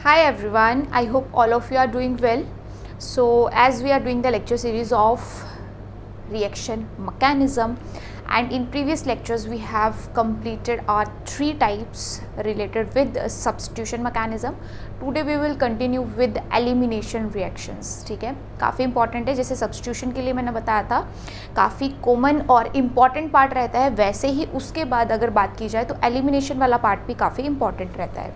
Hi everyone, I hope all of you are doing well. So as we are doing the lecture series of reaction mechanism, and in previous lectures we have completed our 3 types related with substitution mechanism. Today we will continue with elimination reactions. ठीक है, काफ़ी important है. जैसे substitution के लिए मैंने बताया था काफ़ी कॉमन और इम्पॉर्टेंट पार्ट रहता है, वैसे ही उसके बाद अगर बात की जाए तो एलिमिनेशन वाला पार्ट भी काफ़ी इंपॉर्टेंट रहता है.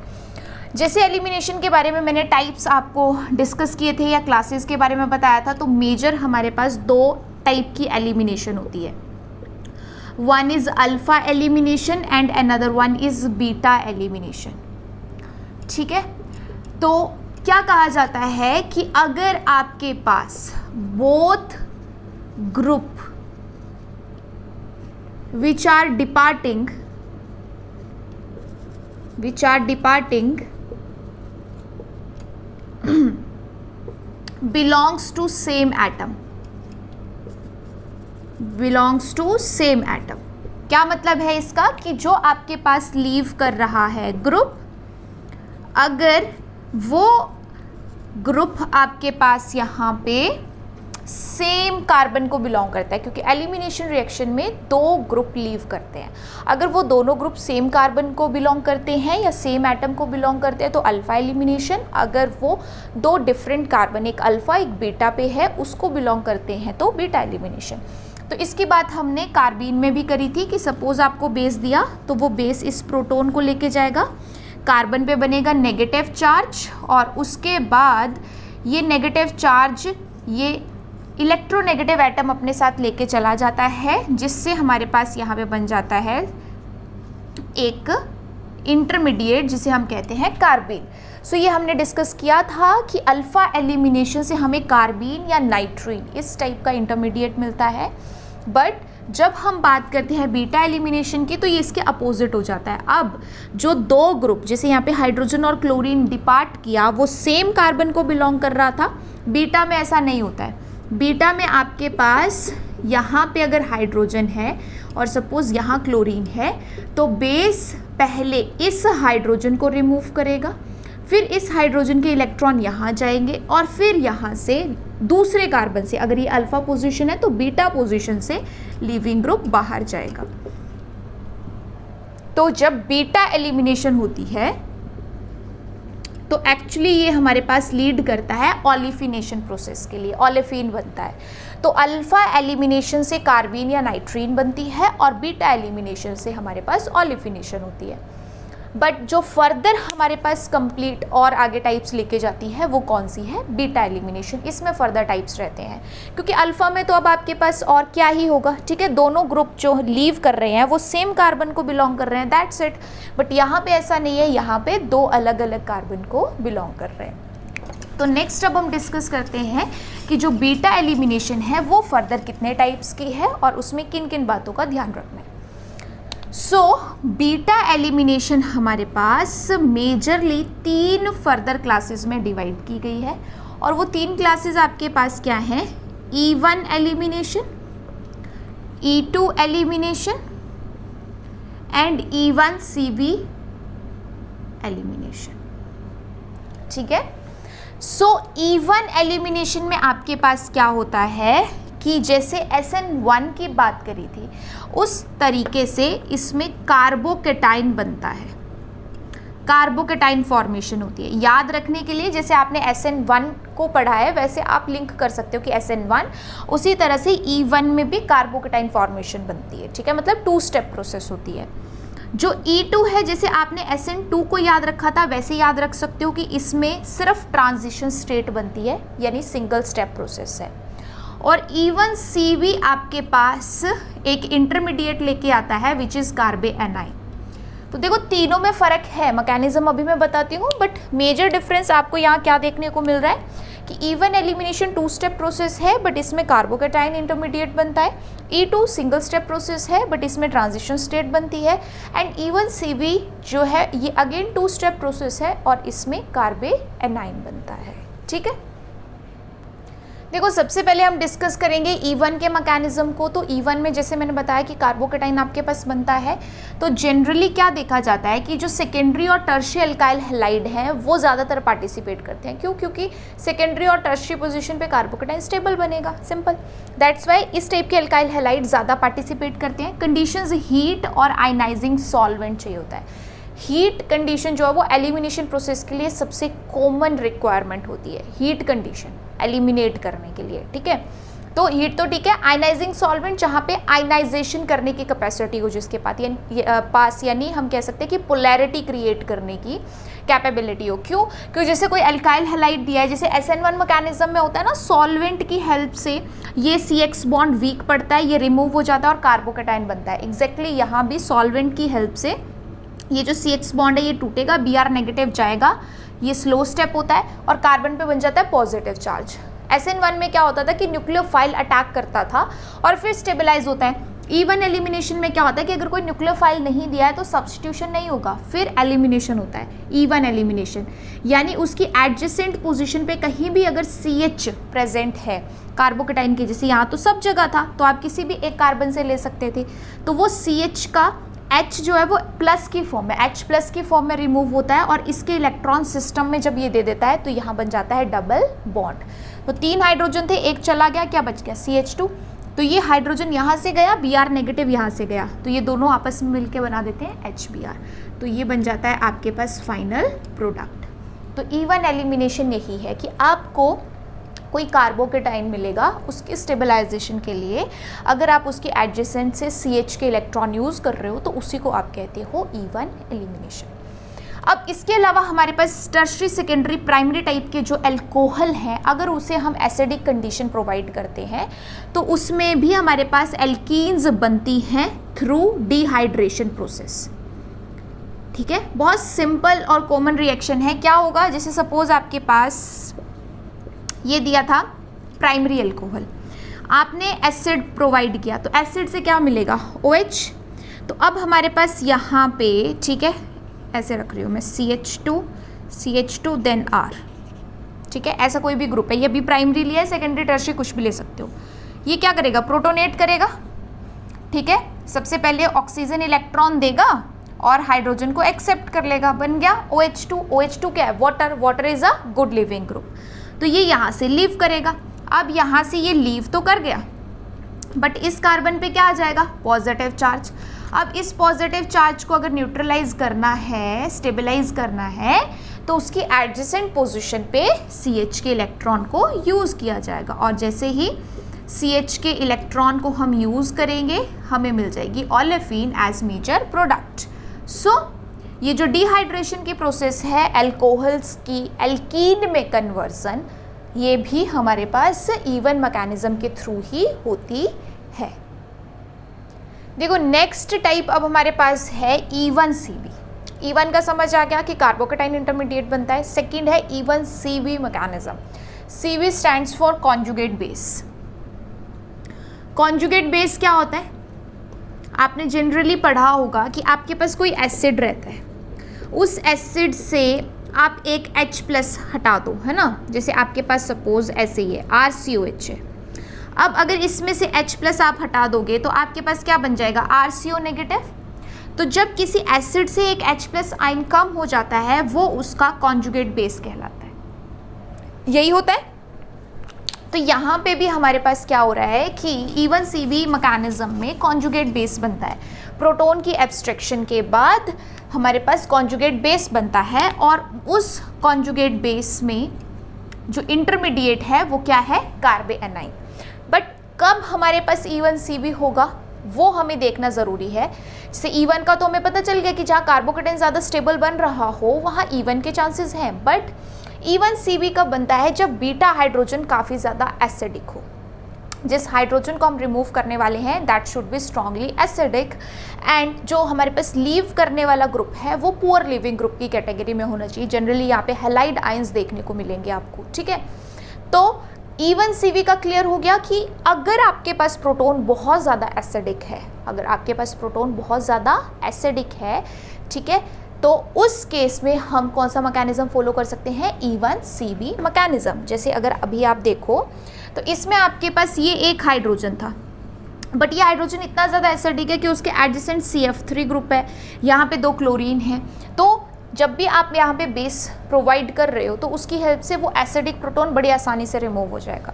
जैसे एलिमिनेशन के बारे में मैंने टाइप्स आपको डिस्कस किए थे या क्लासेस के बारे में बताया था, तो मेजर हमारे पास 2 टाइप की एलिमिनेशन होती है. One is alpha elimination and another one is beta elimination. ठीक है, तो क्या कहा जाता है कि अगर आपके पास both group which are departing belongs to same atom. क्या मतलब है इसका कि जो आपके पास लीव कर रहा है ग्रुप, अगर वो ग्रुप आपके पास यहाँ पे सेम कार्बन को बिलोंग करता है, क्योंकि एलिमिनेशन रिएक्शन में 2 ग्रुप लीव करते हैं. अगर वो दोनों ग्रुप सेम कार्बन को बिलोंग करते हैं या सेम एटम को बिलोंग करते हैं तो अल्फ़ा एलिमिनेशन. अगर वो 2 डिफरेंट कार्बन, एक अल्फ़ा एक बीटा पे है, उसको बिलोंग करते हैं तो बीटा एलिमिनेशन. तो इसकी बात हमने कार्बीन में भी करी थी कि सपोज़ आपको बेस दिया तो वो बेस इस प्रोटोन को लेके जाएगा, कार्बन पे बनेगा नेगेटिव चार्ज और उसके बाद ये नेगेटिव चार्ज ये इलेक्ट्रोनेगेटिव एटम अपने साथ लेके चला जाता है, जिससे हमारे पास यहाँ पे बन जाता है एक इंटरमीडिएट जिसे हम कहते हैं कार्बीन. सो ये हमने डिस्कस किया था कि अल्फ़ा एलिमिनेशन से हमें कार्बीन या नाइट्रीन इस टाइप का इंटरमीडिएट मिलता है. बट जब हम बात करते हैं बीटा एलिमिनेशन की तो ये इसके अपोजिट हो जाता है. अब जो 2 ग्रुप, जैसे यहाँ पे हाइड्रोजन और क्लोरीन डिपार्ट किया, वो सेम कार्बन को बिलोंग कर रहा था. बीटा में ऐसा नहीं होता है. बीटा में आपके पास यहाँ पे अगर हाइड्रोजन है और सपोज़ यहाँ क्लोरीन है तो बेस पहले इस हाइड्रोजन को रिमूव करेगा, फिर इस हाइड्रोजन के इलेक्ट्रॉन यहाँ जाएंगे और फिर यहाँ से दूसरे कार्बन से, अगर ये अल्फ़ा पोजीशन है तो बीटा पोजीशन से लीविंग ग्रुप बाहर जाएगा. तो जब बीटा एलिमिनेशन होती है तो एक्चुअली ये हमारे पास लीड करता है ऑलिफिनेशन प्रोसेस के लिए, ऑलिफिन बनता है. तो अल्फ़ा एलिमिनेशन से कार्बीन या नाइट्रीन बनती है और बीटा एलिमिनेशन से हमारे पास ऑलिफिनेशन होती है. बट जो फर्दर हमारे पास कंप्लीट और आगे टाइप्स लेके जाती है वो कौन सी है? Beta elimination. इसमें फर्दर टाइप्स रहते हैं, क्योंकि अल्फ़ा में तो अब आपके पास और क्या ही होगा. ठीक है, दोनों ग्रुप जो लीव कर रहे हैं वो सेम कार्बन को बिलोंग कर रहे हैं, दैट्स इट. बट यहाँ पे ऐसा नहीं है, यहाँ पे 2 अलग अलग कार्बन को बिलोंग कर रहे हैं. तो नेक्स्ट अब हम डिस्कस करते हैं कि जो बीटा एलिमिनेशन है वो फर्दर कितने टाइप्स की है और उसमें किन किन बातों का ध्यान रखना है. सो बीटा एलिमिनेशन हमारे पास मेजरली 3 फर्दर क्लासेस में डिवाइड की गई है और वो 3 क्लासेस आपके पास क्या हैं? E1 elimination, E2 elimination and E1CB elimination. ठीक है, सो E1 एलिमिनेशन में आपके पास क्या होता है कि जैसे SN1 की बात करी थी उस तरीके से इसमें कार्बोकेटाइन बनता है, कार्बोकेटाइन फॉर्मेशन होती है. याद रखने के लिए जैसे आपने SN1 को पढ़ा है वैसे आप लिंक कर सकते हो कि SN1, उसी तरह से E1 में भी कार्बोकेटाइन फॉर्मेशन बनती है. ठीक है, मतलब 2 स्टेप प्रोसेस होती है. जो E2 है, जैसे आपने SN2 को याद रखा था वैसे याद रख सकते हो कि इसमें सिर्फ ट्रांजिशन स्टेट बनती है, यानी सिंगल स्टेप प्रोसेस है. और E1CB आपके पास एक इंटरमीडिएट लेके आता है विच इज़ कार्बे एनाइन. तो देखो तीनों में फ़र्क है, मैकेनिज्म अभी मैं बताती हूँ, बट मेजर डिफरेंस आपको यहाँ क्या देखने को मिल रहा है कि E1 एलिमिनेशन 2 स्टेप प्रोसेस है बट इसमें कार्बोकेटाइन इंटरमीडिएट बनता है. E2 सिंगल स्टेप प्रोसेस है बट इसमें ट्रांजिशन स्टेट बनती है. एंड E1CB जो है ये अगेन 2 स्टेप प्रोसेस है और इसमें कार्बे एनाइन बनता है. ठीक है, देखो सबसे पहले हम डिस्कस करेंगे E1 के मैकेनिज्म को। तो E1 में जैसे मैंने बताया कि कार्बोकेटाइन आपके पास बनता है, तो जनरली क्या देखा जाता है कि जो सेकेंडरी और टर्शियरी अल्काइल हैलाइड हैं वो ज़्यादातर पार्टिसिपेट करते हैं। क्यों? क्योंकि सेकेंडरी और टर्शियरी पोजीशन पे कार्बोकेटाइन स्टेबल बनेगा, सिंपल। दैट्स वाई इस टाइप के अल्काइल हैलाइड ज़्यादा पार्टिसिपेट करते हैं। कंडीशंस हीट और आयनाइजिंग सॉल्वेंट चाहिए होता है। हीट कंडीशन जो है वो एलिमिनेशन प्रोसेस के लिए सबसे कॉमन रिक्वायरमेंट होती है, हीट कंडीशन एलिमिनेट करने के लिए, ठीक है। तो हीट तो ठीक है, आयनाइजिंग सॉल्वेंट जहाँ पे आयनाइजेशन करने की कैपेसिटी हो जिसके पास, यानी हम कह सकते हैं कि पोलैरिटी क्रिएट करने की कैपेबिलिटी हो। क्यों? क्योंकि जैसे कोई अल्काइल हैलाइड दिया है, जैसे SN1 मैकेनिज्म में होता है ना, सॉल्वेंट की हेल्प से ये CX बॉन्ड वीक पड़ता है, ये रिमूव हो जाता है और कार्बोकेटाइन बनता है। एग्जैक्टली यहाँ भी सॉल्वेंट की हेल्प से ये जो CX बॉन्ड है ये टूटेगा, Br नेगेटिव जाएगा, ये स्लो स्टेप होता है और कार्बन पे बन जाता है पॉजिटिव चार्ज। SN1 में क्या होता था कि न्यूक्लियोफाइल अटैक करता था और फिर स्टेबलाइज होता है। E1 एलिमिनेशन में क्या होता है कि अगर कोई न्यूक्लियोफाइल नहीं दिया है तो सब्स्टिट्यूशन नहीं होगा, फिर एलिमिनेशन होता है, E1 एलिमिनेशन। यानी उसकी एडजेसेंट पोजीशन पे कहीं भी अगर CH प्रेजेंट है कार्बोकेटाइन के, जैसे यहाँ तो सब जगह था तो आप किसी भी एक कार्बन से ले सकते थे, तो वो CH का H जो है वो प्लस की फॉर्म में, H प्लस की फॉर्म में रिमूव होता है और इसके इलेक्ट्रॉन सिस्टम में जब ये दे देता है तो यहाँ बन जाता है डबल बॉन्ड। तो 3 हाइड्रोजन थे, एक चला गया, क्या बच गया? CH2। तो ये हाइड्रोजन यहाँ से गया, Br नेगेटिव यहाँ से गया, तो ये दोनों आपस में मिलकर बना देते हैं HBr। तो ये बन जाता है आपके पास फाइनल प्रोडक्ट। तो E1 एलिमिनेशन यही है कि आपको कोई कार्बोकेटाइन मिलेगा, उसकी स्टेबलाइजेशन के लिए अगर आप उसकी एडजेसेंट से CH के इलेक्ट्रॉन यूज़ कर रहे हो तो उसी को आप कहते हो E1 एलिमिनेशन। अब इसके अलावा हमारे पास टर्शरी, सेकेंडरी, प्राइमरी टाइप के जो अल्कोहल हैं, अगर उसे हम एसिडिक कंडीशन प्रोवाइड करते हैं तो उसमें भी हमारे पास एल्कीन्स बनती हैं थ्रू डिहाइड्रेशन प्रोसेस, ठीक है। बहुत सिंपल और कॉमन रिएक्शन है। क्या होगा? जैसे सपोज आपके पास ये दिया था प्राइमरी अल्कोहल, आपने एसिड प्रोवाइड किया, तो एसिड से क्या मिलेगा? OH। तो अब हमारे पास यहाँ पे, ठीक है, ऐसे रख रही हूँ मैं, CH2 देन R, ठीक है। ऐसा कोई भी ग्रुप है, ये भी प्राइमरी लिया है, सेकेंडरी टर्शियरी कुछ भी ले सकते हो। ये क्या करेगा? प्रोटोनेट करेगा, ठीक है। सबसे पहले ऑक्सीजन इलेक्ट्रॉन देगा और हाइड्रोजन को एक्सेप्ट कर लेगा, बन गया OH2। OH2 क्या है? Water. Water is a good living group. तो ये यहाँ से लीव करेगा। अब यहाँ से ये लीव तो कर गया, बट इस कार्बन पे क्या आ जाएगा? Positive charge. अब इस पॉजिटिव चार्ज को अगर न्यूट्रलाइज करना है, स्टेबलाइज करना है, तो उसकी एडजेसेंट पोजीशन पे CH के इलेक्ट्रॉन को यूज़ किया जाएगा और जैसे ही CH के इलेक्ट्रॉन को हम यूज़ करेंगे हमें मिल जाएगी ओलेफिन एज मेजर प्रोडक्ट। सो ये जो डिहाइड्रेशन की प्रोसेस है अल्कोहल्स की एल्कीन में कन्वर्सन, ये भी हमारे पास E1 मैकेनिज्म के थ्रू ही होती है। देखो नेक्स्ट टाइप अब हमारे पास है E1CB। E1 का समझ आ गया कि कार्बोकेटाइन इंटरमीडिएट बनता है। सेकंड है E1CB mechanism. CB stands for conjugate base. Conjugate base क्या होता है? आपने जनरली पढ़ा होगा कि आपके पास कोई एसिड रहता है, उस एसिड से आप एक H प्लस हटा दो, है ना। जैसे आपके पास सपोज ऐसे ही है, RCOH है। अब अगर इसमें से H प्लस आप हटा दोगे तो आपके पास क्या बन जाएगा? RCO negative. तो जब किसी एसिड से एक H प्लस आयन कम हो जाता है वो उसका कॉन्जुगेट बेस कहलाता है, यही होता है। तो यहाँ पे भी हमारे पास क्या हो रहा है कि E1CB मैकेनिज्म में कॉन्जुगेट बेस बनता है। प्रोटॉन की एब्स्ट्रैक्शन के बाद हमारे पास कॉन्जुगेट बेस बनता है और उस कॉन्जुगेट बेस में जो इंटरमीडिएट है वो क्या है? कार्बे एनाइन। बट कब हमारे पास E1CB होगा वो हमें देखना ज़रूरी है। जैसे E1 का तो हमें पता चल गया कि जहाँ कार्बोकेटाइन ज़्यादा स्टेबल बन रहा हो वहाँ E1 के चांसेस हैं, बट E1CB कब बनता है? जब बीटा हाइड्रोजन काफ़ी ज़्यादा एसिडिक हो। जिस हाइड्रोजन को हम रिमूव करने वाले हैं that should be strongly acidic, and जो हमारे पास लीव करने वाला ग्रुप है वो पुअर लिविंग ग्रुप की कैटेगरी में होना चाहिए। जनरली यहाँ पे हैलाइड आयंस देखने को मिलेंगे आपको, ठीक है। तो E1CB का क्लियर हो गया कि अगर आपके पास प्रोटॉन बहुत ज़्यादा एसिडिक है, अगर आपके पास प्रोटॉन बहुत ज़्यादा एसिडिक है, ठीक है, तो उस केस में हम कौन सा मैकेनिज्म फॉलो कर सकते हैं, E1CB मैकेनिज्म। जैसे अगर अभी आप देखो तो इसमें आपके पास ये एक हाइड्रोजन था, बट ये हाइड्रोजन इतना ज़्यादा एसिडिक है कि उसके एडजेसेंट CF3 ग्रुप है, यहाँ पे 2 क्लोरीन है। तो जब भी आप यहाँ पे बेस प्रोवाइड कर रहे हो तो उसकी हेल्प से वो एसिडिक प्रोटोन बड़ी आसानी से रिमूव हो जाएगा।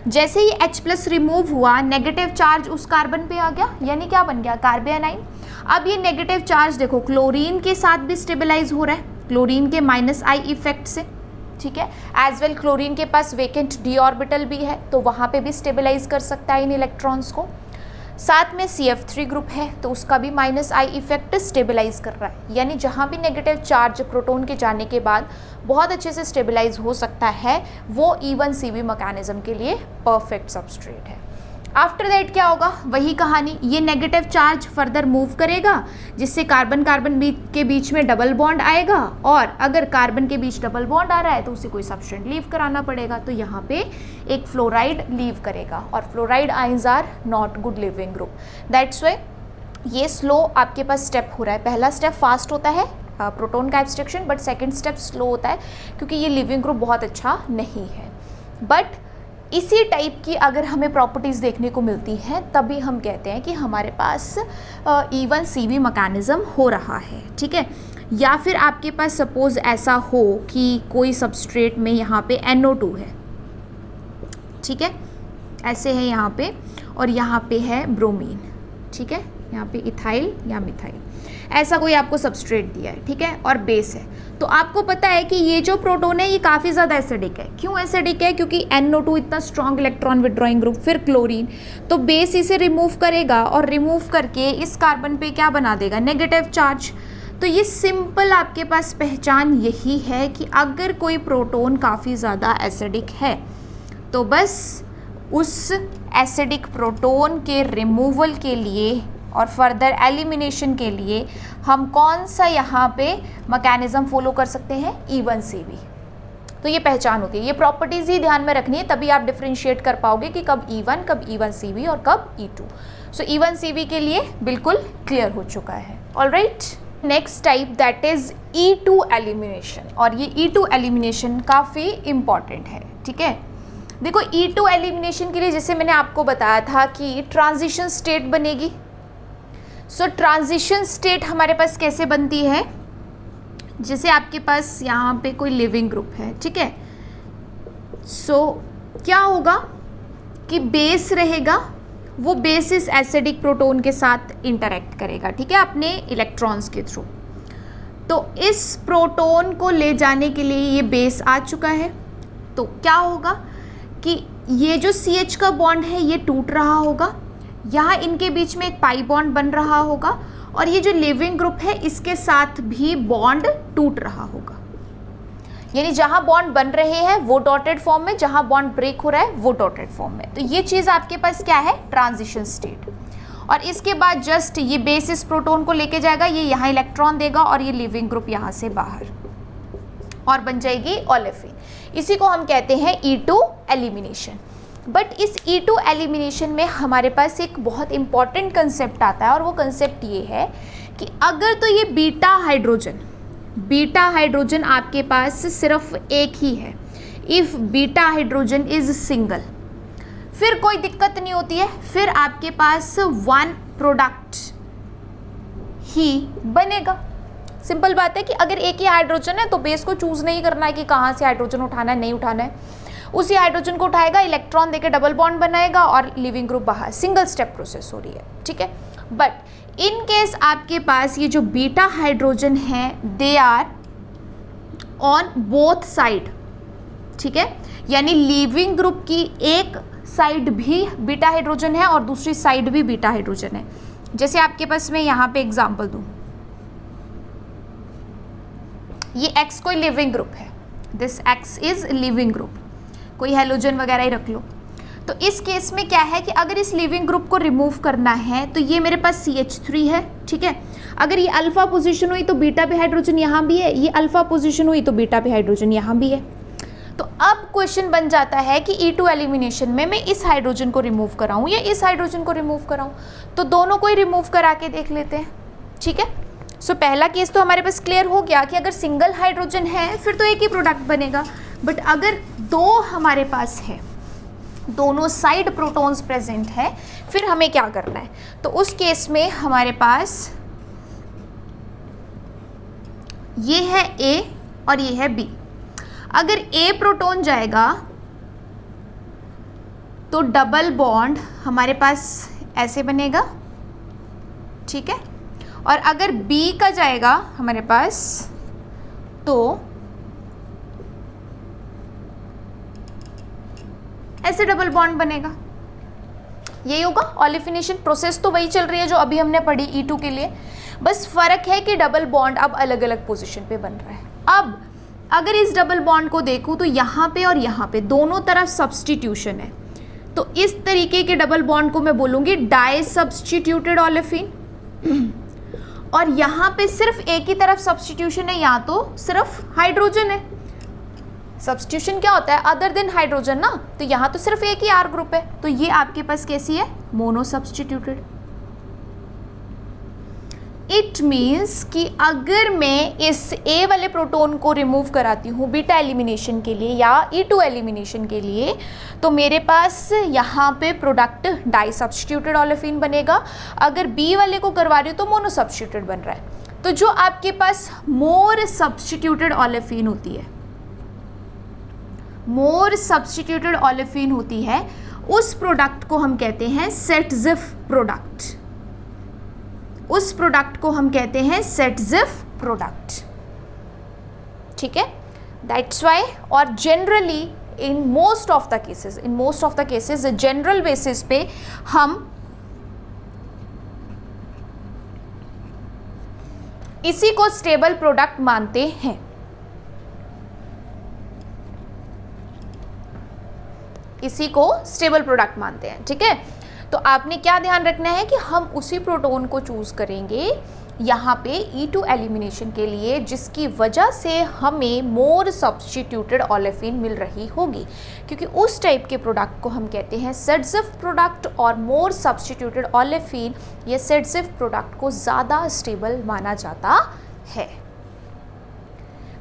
जैसे ही H+ रिमूव हुआ, नेगेटिव चार्ज उस कार्बन पे आ गया, यानी क्या बन गया, कार्बोनाइन। अब ये नेगेटिव चार्ज देखो क्लोरीन के साथ भी स्टेबलाइज हो रहा है, क्लोरीन के -I इफेक्ट से, ठीक है। एज वेल क्लोरीन के पास वेकेंट d ऑर्बिटल भी है, तो वहाँ पे भी स्टेबलाइज कर सकता है इन इलेक्ट्रॉन्स को। साथ में CF3 ग्रुप है तो उसका भी -I इफेक्ट स्टेबलाइज कर रहा है, यानी जहाँ भी नेगेटिव चार्ज प्रोटोन के जाने के बाद बहुत अच्छे से स्टेबलाइज हो सकता है, वो E1CB मैकेनिज्म के लिए परफेक्ट सबस्ट्रेट है। आफ्टर दैट क्या होगा, वही कहानी, ये नेगेटिव चार्ज फर्दर मूव करेगा जिससे कार्बन कार्बन के बीच में डबल बॉन्ड आएगा, और अगर कार्बन के बीच डबल बॉन्ड आ रहा है तो उसे कोई सब्सटेंट लीव कराना पड़ेगा, तो यहाँ पे एक फ्लोराइड लीव करेगा, और fluoride ions are not good living group. That's why ये स्लो आपके पास स्टेप हो रहा है। पहला स्टेप फास्ट होता है प्रोटोन का abstraction, but second step slow होता है क्योंकि ये लिविंग ग्रुप बहुत अच्छा नहीं है। बट इसी टाइप की अगर हमें प्रॉपर्टीज़ देखने को मिलती हैं तभी हम कहते हैं कि हमारे पास E1CB मैकेनिज्म हो रहा है, ठीक है। या फिर आपके पास सपोज़ ऐसा हो कि कोई सबस्ट्रेट में यहाँ पे NO2 है, ठीक है, ऐसे है यहाँ पे, और यहाँ पे है ब्रोमीन, ठीक है, यहाँ पे इथाइल या मिथाइल, ऐसा कोई आपको सबस्ट्रेट दिया है, ठीक है, और बेस है। तो आपको पता है कि ये जो प्रोटोन है ये काफ़ी ज़्यादा एसिडिक है। क्यों एसिडिक है, क्योंकि NO2 इतना स्ट्रॉन्ग इलेक्ट्रॉन विड्रॉइंग ग्रुप, फिर क्लोरीन, तो बेस इसे रिमूव करेगा और रिमूव करके इस कार्बन पे क्या बना देगा, नेगेटिव चार्ज। तो ये सिंपल आपके पास पहचान यही है कि अगर कोई प्रोटोन काफ़ी ज़्यादा एसिडिक है तो बस उस एसिडिक प्रोटोन के रिमूवल के लिए और फर्दर एलिमिनेशन के लिए हम कौन सा यहाँ पे मैकेनिज्म फॉलो कर सकते हैं, E1CB। तो ये पहचान होती है, ये प्रॉपर्टीज़ ही ध्यान में रखनी है, तभी आप डिफ्रेंशिएट कर पाओगे कि कब E1, कब E1CB और कब E2। सो E1CB के लिए बिल्कुल क्लियर हो चुका है। Alright, next type that is E2 elimination, और ये E2 एलिमिनेशन काफ़ी इम्पॉर्टेंट है, ठीक है। देखो E2 एलिमिनेशन के लिए जैसे मैंने आपको बताया था कि ट्रांजिशन स्टेट बनेगी। सो ट्रांजिशन स्टेट हमारे पास कैसे बनती है, जैसे आपके पास यहाँ पे कोई लिविंग ग्रुप है, ठीक है। सो क्या होगा कि बेस रहेगा, वो बेस इस एसिडिक प्रोटोन के साथ इंटरेक्ट करेगा, ठीक है, अपने इलेक्ट्रॉन्स के थ्रू। तो इस प्रोटोन को ले जाने के लिए ये बेस आ चुका है, तो क्या होगा कि ये जो CH का बॉन्ड है ये टूट रहा होगा, यहाँ इनके बीच में एक पाई बॉन्ड बन रहा होगा, और ये जो लिविंग ग्रुप है इसके साथ भी बॉन्ड टूट रहा होगा। यानी जहाँ बॉन्ड बन रहे हैं वो डॉटेड फॉर्म में, जहाँ बॉन्ड ब्रेक हो रहा है वो डॉटेड फॉर्म में। तो ये चीज़ आपके पास क्या है, ट्रांजिशन स्टेट। और इसके बाद जस्ट ये बेस इस प्रोटोन को लेके जाएगा, ये यहाँ इलेक्ट्रॉन देगा और ये लिविंग ग्रुप यहाँ से बाहर, और बन जाएगी ओलेफिन। इसी को हम कहते हैं E2 एलिमिनेशन। बट इस E2 एलिमिनेशन में हमारे पास एक बहुत इंपॉर्टेंट कंसेप्ट आता है, और वो कंसेप्ट ये है कि अगर तो ये बीटा हाइड्रोजन आपके पास सिर्फ एक ही है, if beta hydrogen is single, फिर कोई दिक्कत नहीं होती है, फिर आपके पास वन प्रोडक्ट ही बनेगा। सिंपल बात है कि अगर एक ही हाइड्रोजन है तो बेस को चूज नहीं करना है कि कहाँ से हाइड्रोजन उठाना है, नहीं उठाना है, उसी हाइड्रोजन को उठाएगा, इलेक्ट्रॉन देके डबल बॉन्ड बनाएगा और लिविंग ग्रुप बाहर। सिंगल स्टेप प्रोसेस हो रही है, ठीक है। बट इन केस आपके पास ये जो बीटा हाइड्रोजन है they are on both side, ठीक है, यानी लिविंग ग्रुप की एक साइड भी बीटा हाइड्रोजन है और दूसरी साइड भी बीटा हाइड्रोजन है। जैसे आपके पास मैं यहाँ पे एग्जांपल दूँ, ये X कोई लिविंग ग्रुप है, this X is leaving group, कोई हेलोजन वगैरह ही रख लो। तो इस केस में क्या है कि अगर इस लिविंग ग्रुप को रिमूव करना है तो ये मेरे पास CH3 है, ठीक है। अगर ये अल्फा पोजीशन हुई तो बीटा पे हाइड्रोजन यहाँ भी है, ये अल्फा पोजीशन हुई तो बीटा पे हाइड्रोजन यहाँ भी है। तो अब क्वेश्चन बन जाता है कि E2 एलिमिनेशन में मैं इस हाइड्रोजन को रिमूव कराऊँ या इस हाइड्रोजन को रिमूव कराऊँ, तो दोनों को ही रिमूव करा के देख लेते हैं, ठीक है। सो पहला केस तो हमारे पास क्लियर हो गया कि अगर सिंगल हाइड्रोजन है फिर तो एक ही प्रोडक्ट बनेगा, बट अगर दो हमारे पास है, दोनों साइड प्रोटॉन्स प्रेजेंट है, फिर हमें क्या करना है? तो उस केस में हमारे पास ये है A और ये है B। अगर A प्रोटॉन जाएगा तो डबल बॉन्ड हमारे पास ऐसे बनेगा, ठीक है, और अगर B का जाएगा हमारे पास तो ऐसे डबल बॉन्ड बनेगा। यही होगा ऑलिफिनेशन प्रोसेस, तो वही चल रही है जो अभी हमने पढ़ी E2 के लिए, बस फर्क है कि डबल बॉन्ड अब अलग अलग पोजीशन पे बन रहा है। अब अगर इस डबल बॉन्ड को देखूं तो यहाँ पे और यहाँ पे दोनों तरफ सब्स्टिट्यूशन है, तो इस तरीके के डबल बॉन्ड को मैं बोलूँगी डाई सब्स्टिट्यूटेड ऑलिफिन। और यहाँ पे सिर्फ एक ही तरफ सब्स्टिट्यूशन है, यहाँ तो सिर्फ हाइड्रोजन है। सब्स्टिट्यूशन क्या होता है? अदर देन हाइड्रोजन ना, तो यहाँ तो सिर्फ एक ही R ग्रुप है, तो ये आपके पास कैसी है? Mono substituted. इट मीन्स कि अगर मैं इस A वाले प्रोटॉन को रिमूव कराती हूँ बीटा एलिमिनेशन के लिए या E2 एलिमिनेशन के लिए, तो मेरे पास यहाँ पे प्रोडक्ट डाई सब्स्टिट्यूटेड ऑलिफिन बनेगा। अगर B वाले को करवा रही हूँ तो मोनो सब्स्टिट्यूटेड बन रहा है। तो जो आपके पास मोर सब्स्टिट्यूटेड ऑलिफिन होती है, मोर सब्स्टिट्यूटेड ऑलिफिन होती है, उस प्रोडक्ट को हम कहते हैं सेटजिफ प्रोडक्ट। उस प्रोडक्ट को हम कहते हैं सेटजिफ प्रोडक्ट, ठीक है। दैट्स वाई, और generally in most of the cases general basis पे हम इसी को स्टेबल प्रोडक्ट मानते हैं। इसी को स्टेबल प्रोडक्ट मानते हैं, ठीक है। तो आपने क्या ध्यान रखना है कि हम उसी प्रोटॉन को चूज करेंगे यहाँ पे E2 एलिमिनेशन के लिए, जिसकी वजह से हमें मोर सब्स्टिट्यूटेड ऑलिफिन मिल रही होगी, क्योंकि उस टाइप के प्रोडक्ट को हम कहते हैं सेटजिफ प्रोडक्ट। और मोर सब्स्टिट्यूटेड ऑलिफिन ये सेटजिफ प्रोडक्ट को ज़्यादा स्टेबल माना जाता है।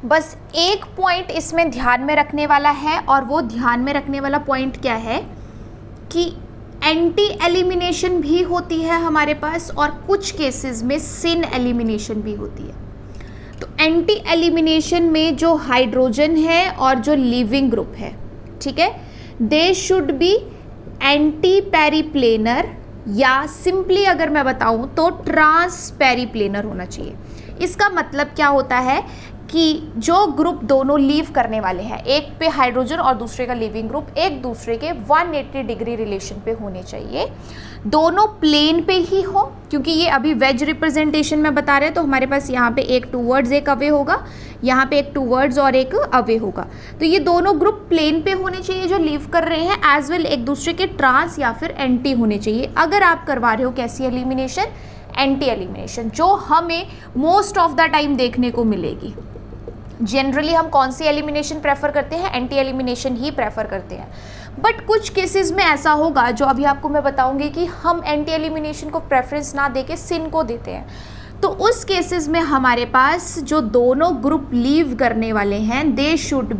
बस एक पॉइंट इसमें ध्यान में रखने वाला है, और वो ध्यान में रखने वाला पॉइंट क्या है कि एंटी एलिमिनेशन भी होती है हमारे पास, और कुछ केसेस में सिन एलिमिनेशन भी होती है। तो एंटी एलिमिनेशन में जो हाइड्रोजन है और जो लीविंग ग्रुप है, ठीक है, दे शुड बी एंटी पेरीप्लेनर, या सिंपली अगर मैं बताऊं तो ट्रांस पेरीप्लेनर होना चाहिए। इसका मतलब क्या होता है कि जो ग्रुप दोनों लीव करने वाले हैं, एक पे हाइड्रोजन और दूसरे का लीविंग ग्रुप, एक दूसरे के 180 डिग्री रिलेशन पे होने चाहिए, दोनों प्लेन पे ही हो, क्योंकि ये अभी वेज रिप्रेजेंटेशन में बता रहे हैं, तो हमारे पास यहाँ पे एक टूवर्ड्स एक अवे होगा, यहाँ पे एक टूवर्ड्स और एक अवे होगा। तो ये दोनों ग्रुप प्लेन पे होने चाहिए जो लीव कर रहे हैं, एज वेल एक दूसरे के ट्रांस या फिर एंटी होने चाहिए। अगर आप करवा रहे हो कैसी एलिमिनेशन? एंटी एलिमिनेशन, जो हमें मोस्ट ऑफ द टाइम देखने को मिलेगी। जनरली हम कौन सी एलिमिनेशन प्रेफर करते हैं? एंटी एलिमिनेशन ही प्रेफर करते हैं। बट कुछ केसेस में ऐसा होगा जो अभी आपको मैं बताऊंगी कि हम एंटी एलिमिनेशन को प्रेफरेंस ना देके सिन को देते हैं। तो उस केसेस में हमारे पास जो दोनों ग्रुप लीव करने वाले हैं, they should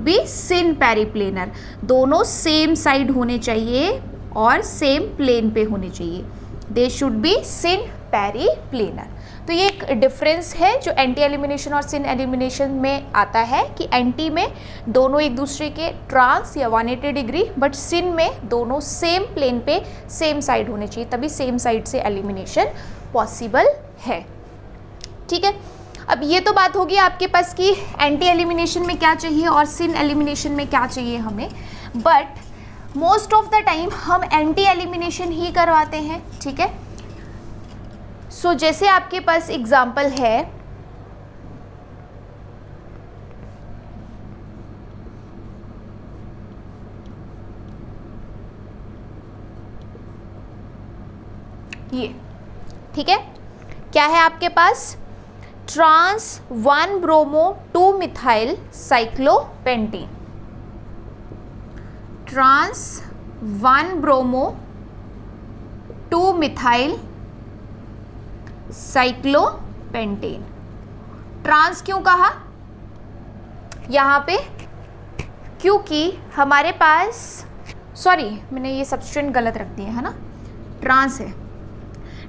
be syn periplanar, दोनों सेम साइड होने चाहिए और सेम प्लेन पे होने चाहिए। They should be syn periplanar. तो ये एक डिफरेंस है जो एंटी एलिमिनेशन और सिन एलिमिनेशन में आता है, कि एंटी में दोनों एक दूसरे के ट्रांस या 180 डिग्री, बट सिन में दोनों सेम प्लेन पे सेम साइड होने चाहिए, तभी सेम साइड से एलिमिनेशन पॉसिबल है, ठीक है। अब ये तो बात होगी आपके पास कि एंटी एलिमिनेशन में क्या चाहिए और सिन एलिमिनेशन में क्या चाहिए हमें, but most of the time हम एंटी एलिमिनेशन ही करवाते हैं, ठीक है। सो जैसे आपके पास एग्जाम्पल है, ये, ठीक है, क्या है आपके पास? Trans 1 bromo 2 methyl cyclopentene, trans 1 bromo 2 methyl cyclopentane. Trans क्यों कहा यहाँ पे, क्योंकि हमारे पास, सॉरी मैंने ये सब्स्टिट्यूएंट गलत रख दिए है ना, ट्रांस है।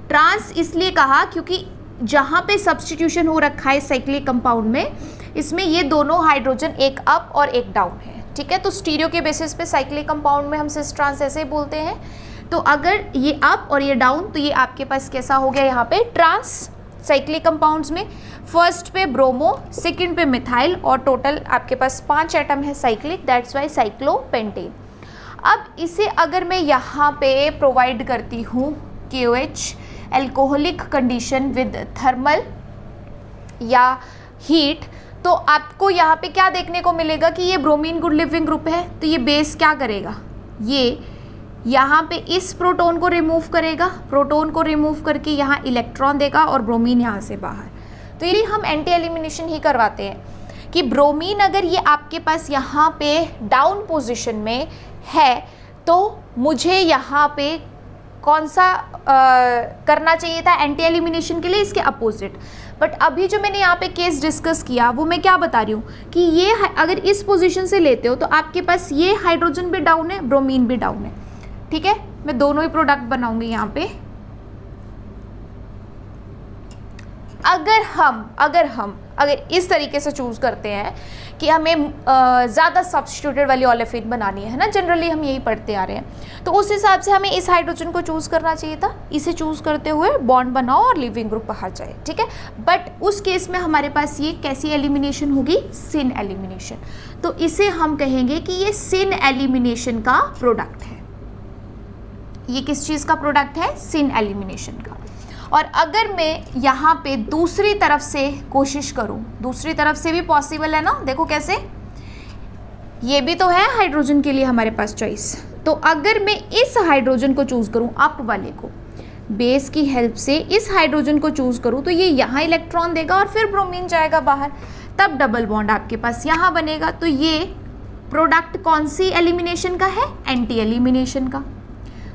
ट्रांस इसलिए कहा क्योंकि जहाँ पे सब्स्टिट्यूशन हो रखा है साइक्लिक कंपाउंड में, इसमें ये दोनों हाइड्रोजन एक अप और एक डाउन है, ठीक है। तो स्टीरियो के बेसिस पे साइक्लिक कंपाउंड में हम सिस ट्रांस ऐसे ही बोलते हैं। तो अगर ये अप और ये डाउन, तो ये आपके पास कैसा हो गया यहाँ पे ट्रांस साइक्लिक कंपाउंड्स में। फर्स्ट पे ब्रोमो, सेकंड पे मिथाइल, और टोटल आपके पास 5 एटम है साइक्लिक, दैट्स वाई साइक्लोपेंटेन। अब इसे अगर मैं यहाँ पे प्रोवाइड करती हूँ KOH, alcoholic condition with thermal या हीट, तो आपको यहाँ पे क्या देखने को मिलेगा कि ये ब्रोमीन गुड लिविंग ग्रुप है। तो ये बेस क्या करेगा, ये यहाँ पे इस प्रोटोन को रिमूव करेगा, प्रोटोन को रिमूव करके यहाँ इलेक्ट्रॉन देगा और ब्रोमीन यहाँ से बाहर। तो ये हम एंटी एलिमिनेशन ही करवाते हैं कि ब्रोमीन अगर ये आपके पास यहाँ पे डाउन पोजिशन में है, तो मुझे यहाँ पे कौन सा करना चाहिए था एंटी एलिमिनेशन के लिए, इसके अपोजिट। बट अभी जो मैंने यहाँ पे केस डिस्कस किया वो मैं क्या बता रही हूँ कि ये अगर इस पोजीशन से लेते हो तो आपके पास ये हाइड्रोजन भी डाउन है, ब्रोमीन भी डाउन है, ठीक है। मैं दोनों ही प्रोडक्ट बनाऊंगी यहाँ पे। अगर इस तरीके से चूज करते हैं कि हमें ज़्यादा सब्स्टिट्यूटेड वाली ओलेफिन बनानी है ना, जनरली हम यही पढ़ते आ रहे हैं, तो उस हिसाब से हमें इस हाइड्रोजन को चूज़ करना चाहिए था। इसे चूज़ करते हुए बॉन्ड बनाओ और लिविंग ग्रुप बाहर जाए, ठीक है। बट उस केस में हमारे पास ये कैसी एलिमिनेशन होगी, सिन एलिमिनेशन। तो इसे हम कहेंगे कि ये सिन एलिमिनेशन का प्रोडक्ट है। ये किस चीज़ का प्रोडक्ट है, सिन एलिमिनेशन का। और अगर मैं यहाँ पे दूसरी तरफ से कोशिश करूँ, दूसरी तरफ से भी पॉसिबल है ना, देखो कैसे, ये भी तो है हाइड्रोजन के लिए हमारे पास चॉइस। तो अगर मैं इस हाइड्रोजन को चूज़ करूँ, अप वाले को, बेस की हेल्प से इस हाइड्रोजन को चूज़ करूँ, तो ये यहाँ इलेक्ट्रॉन देगा और फिर ब्रोमीन जाएगा बाहर, तब डबल बॉन्ड आपके पास यहाँ बनेगा। तो ये प्रोडक्ट कौन सी एलिमिनेशन का है, एंटी एलिमिनेशन का।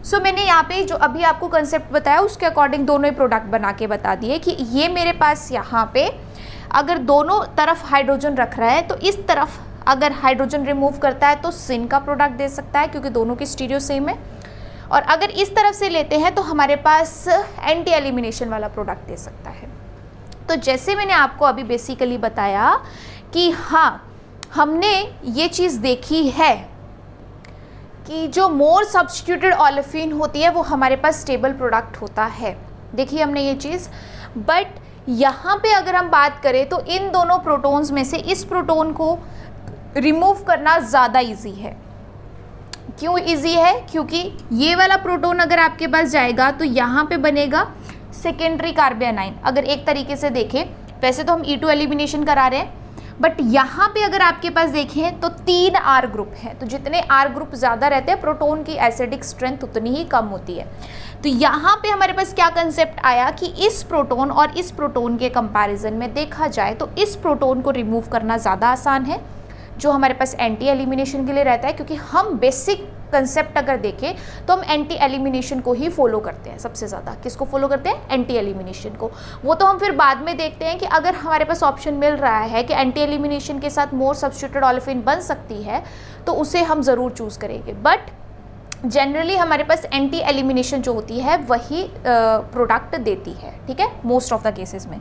सो मैंने यहाँ पे जो अभी आपको कंसेप्ट बताया उसके अकॉर्डिंग दोनों ही प्रोडक्ट बना के बता दिए कि ये मेरे पास यहाँ पे अगर दोनों तरफ हाइड्रोजन रख रहा है, तो इस तरफ अगर हाइड्रोजन रिमूव करता है तो सिन का प्रोडक्ट दे सकता है क्योंकि दोनों की स्टीरियो सेम है, और अगर इस तरफ से लेते हैं तो हमारे पास एंटी एलिमिनेशन वाला प्रोडक्ट दे सकता है। तो जैसे मैंने आपको अभी बेसिकली बताया कि हाँ, हमने ये चीज़ देखी है कि जो मोर सब्स्टिट्यूटेड ओलेफिन होती है वो हमारे पास स्टेबल प्रोडक्ट होता है, देखिए हमने ये चीज़। बट यहाँ पे अगर हम बात करें तो इन दोनों प्रोटॉन्स में से इस प्रोटॉन को रिमूव करना ज़्यादा इजी है। क्यों इजी है, क्योंकि ये वाला प्रोटॉन अगर आपके पास जाएगा तो यहाँ पे बनेगा सेकेंडरी कार्बोनाइन। अगर एक तरीके से देखें, वैसे तो हम E2 एलिमिनेशन करा रहे हैं, बट यहाँ पे अगर आपके पास देखें तो 3 R ग्रुप है, तो जितने R ग्रुप ज़्यादा रहते हैं प्रोटॉन की एसिडिक स्ट्रेंथ उतनी ही कम होती है। तो यहाँ पे हमारे पास क्या कंसेप्ट आया कि इस प्रोटॉन और इस प्रोटॉन के कंपैरिजन में देखा जाए तो इस प्रोटॉन को रिमूव करना ज़्यादा आसान है, जो हमारे पास एंटी एलिमिनेशन के लिए रहता है, क्योंकि हम बेसिक कंसेप्ट अगर देखें तो हम एंटी एलिमिनेशन को ही फॉलो करते हैं सबसे ज़्यादा। किसको फॉलो करते हैं, एंटी एलिमिनेशन को। वो तो हम फिर बाद में देखते हैं कि अगर हमारे पास ऑप्शन मिल रहा है कि एंटी एलिमिनेशन के साथ मोर सब्स्टिट्यूटेड ओलेफिन बन सकती है तो उसे हम ज़रूर चूज़ करेंगे। बट जनरली हमारे पास एंटी एलिमिनेशन जो होती है वही प्रोडक्ट देती है, ठीक है, मोस्ट ऑफ द केसेस में।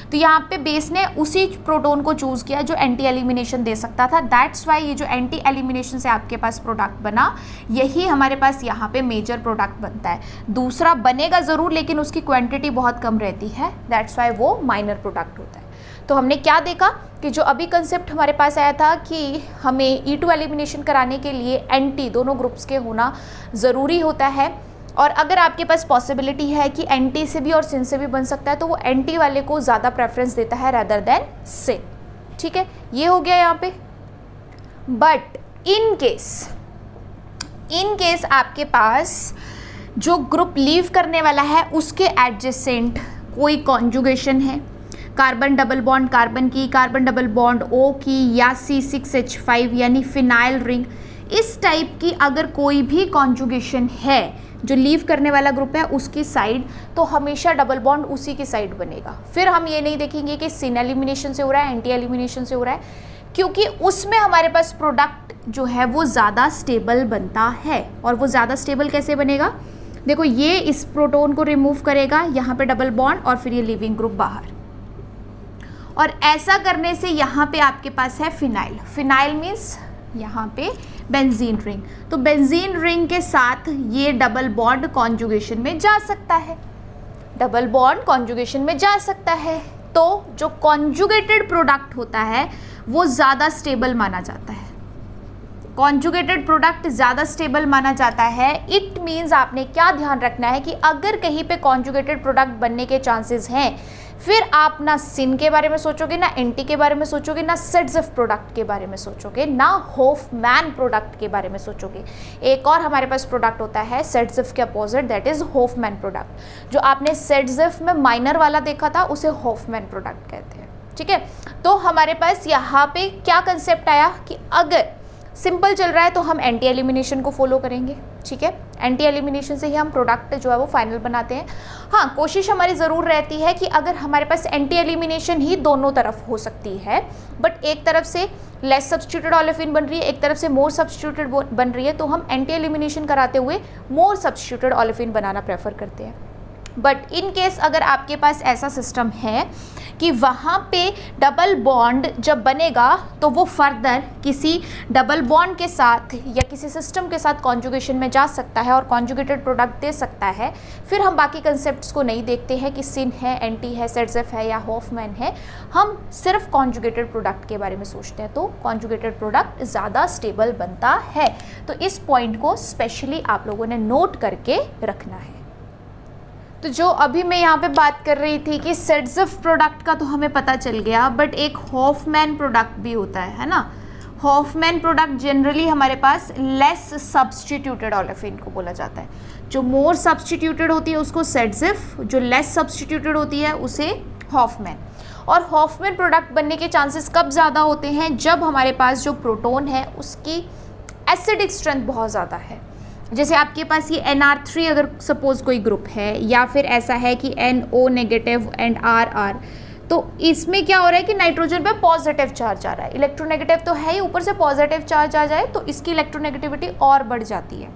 तो यहाँ पे बेस ने उसी प्रोटॉन को चूज़ किया जो एंटी एलिमिनेशन दे सकता था, दैट्स वाई ये जो एंटी एलिमिनेशन से आपके पास प्रोडक्ट बना यही हमारे पास यहाँ पे मेजर प्रोडक्ट बनता है। दूसरा बनेगा ज़रूर लेकिन उसकी क्वांटिटी बहुत कम रहती है, दैट्स वाई वो माइनर प्रोडक्ट होता है। तो हमने क्या देखा कि जो अभी कंसेप्ट हमारे पास आया था कि हमें E2 एलिमिनेशन कराने के लिए एंटी दोनों ग्रुप्स के होना ज़रूरी होता है, और अगर आपके पास पॉसिबिलिटी है कि एंटी से भी और सिन से भी बन सकता है तो वो एंटी वाले को ज़्यादा प्रेफरेंस देता है रैदर देन सिन, ठीक है, ये हो गया यहाँ पे। बट इन केस आपके पास जो ग्रुप लीव करने वाला है उसके एडजेसेंट कोई कॉन्जुगेशन है, कार्बन डबल बॉन्ड कार्बन की, कार्बन डबल बॉन्ड O की, या C6H5 यानी फिनाइल रिंग, इस टाइप की अगर कोई भी कॉन्जुगेशन है जो लीव करने वाला ग्रुप है उसकी साइड, तो हमेशा डबल बॉन्ड उसी की साइड बनेगा। फिर हम ये नहीं देखेंगे कि सिन एलिमिनेशन से हो रहा है, एंटी एलिमिनेशन से हो रहा है, क्योंकि उसमें हमारे पास प्रोडक्ट जो है वो ज़्यादा स्टेबल बनता है। और वो ज़्यादा स्टेबल कैसे बनेगा, देखो ये इस प्रोटोन को रिमूव करेगा, यहाँ पे डबल बॉन्ड और फिर ये लीविंग ग्रुप बाहर, और ऐसा करने से यहाँ पे आपके पास है फिनाइल। फिनाइल मीन्स यहाँ पे बेंजीन रिंग, तो बेंजीन रिंग के साथ ये डबल बॉन्ड कॉन्जुगेशन में जा सकता है, डबल बॉन्ड कॉन्जुगेशन में जा सकता है। तो जो कॉन्जुगेटेड प्रोडक्ट होता है वो ज़्यादा स्टेबल माना जाता है, कॉन्जुगेटेड प्रोडक्ट ज़्यादा स्टेबल माना जाता है। इट मीन्स आपने क्या ध्यान रखना है कि अगर कहीं पे कॉन्जुगेटेड प्रोडक्ट बनने के चांसेस हैं, फिर आप ना सिन के बारे में सोचोगे, ना एंटी के बारे में सोचोगे, ना सेट्ज़िफ प्रोडक्ट के बारे में सोचोगे, ना होफमैन प्रोडक्ट के बारे में सोचोगे। एक और हमारे पास प्रोडक्ट होता है सेट्ज़िफ के opposite, that is Hofmann product. जो आपने सेट्ज़िफ में माइनर वाला देखा था उसे होफमैन प्रोडक्ट कहते हैं, ठीक है। तो हमारे पास यहाँ पे क्या कंसेप्ट आया कि अगर सिंपल चल रहा है तो हम एंटी एलिमिनेशन को फॉलो करेंगे, ठीक है। एंटी एलिमिनेशन से ही हम प्रोडक्ट जो है वो फाइनल बनाते हैं। हाँ, कोशिश हमारी ज़रूर रहती है कि अगर हमारे पास एंटी एलिमिनेशन ही दोनों तरफ हो सकती है, बट एक तरफ से लेस सब्स्टिट्यूटेड ओलेफिन बन रही है, एक तरफ से मोर सब्स्टिट्यूटेड बन रही है, तो हम एंटी एलिमिनेशन कराते हुए मोर सब्स्टिट्यूटेड ओलेफिन बनाना प्रेफर करते हैं। बट इन केस अगर आपके पास ऐसा सिस्टम है कि वहाँ पे डबल बॉन्ड जब बनेगा तो वो फर्दर किसी डबल बॉन्ड के साथ या किसी सिस्टम के साथ कॉन्जुगेशन में जा सकता है और कॉन्जुगेटेड प्रोडक्ट दे सकता है, फिर हम बाकी कंसेप्ट्स को नहीं देखते हैं कि सिन है, एंटी है, सेट्ज़िफ है या होफमैन है, हम सिर्फ कॉन्जुगेटेड प्रोडक्ट के बारे में सोचते हैं। तो कॉन्जुगेटेड प्रोडक्ट ज़्यादा स्टेबल बनता है, तो इस पॉइंट को स्पेशली आप लोगों ने नोट करके रखना है। तो जो अभी मैं यहाँ पे बात कर रही थी कि सेट्ज़िफ प्रोडक्ट का तो हमें पता चल गया, बट एक होफमैन प्रोडक्ट भी होता है ना। होफमैन प्रोडक्ट जनरली हमारे पास लेस सब्स्टिट्यूटेड ओलेफिन को बोला जाता है। जो मोर सब्स्टिट्यूटेड होती है उसको सेट्ज़िफ, जो लेस सब्स्टिट्यूटेड होती है उसे होफमैन। और होफमैन प्रोडक्ट बनने के चांसेस कब ज़्यादा होते हैं, जब हमारे पास जो प्रोटोन है उसकी एसिडिक स्ट्रेंथ बहुत ज़्यादा है। जैसे आपके पास ये NR3 अगर सपोज कोई ग्रुप है, या फिर ऐसा है कि NO नेगेटिव एंड RR, तो इसमें क्या हो रहा है कि नाइट्रोजन पे पॉजिटिव चार्ज आ रहा है, इलेक्ट्रोनेगेटिव तो है ही, ऊपर से पॉजिटिव चार्ज आ जाए तो इसकी इलेक्ट्रोनेगेटिविटी और बढ़ जाती है।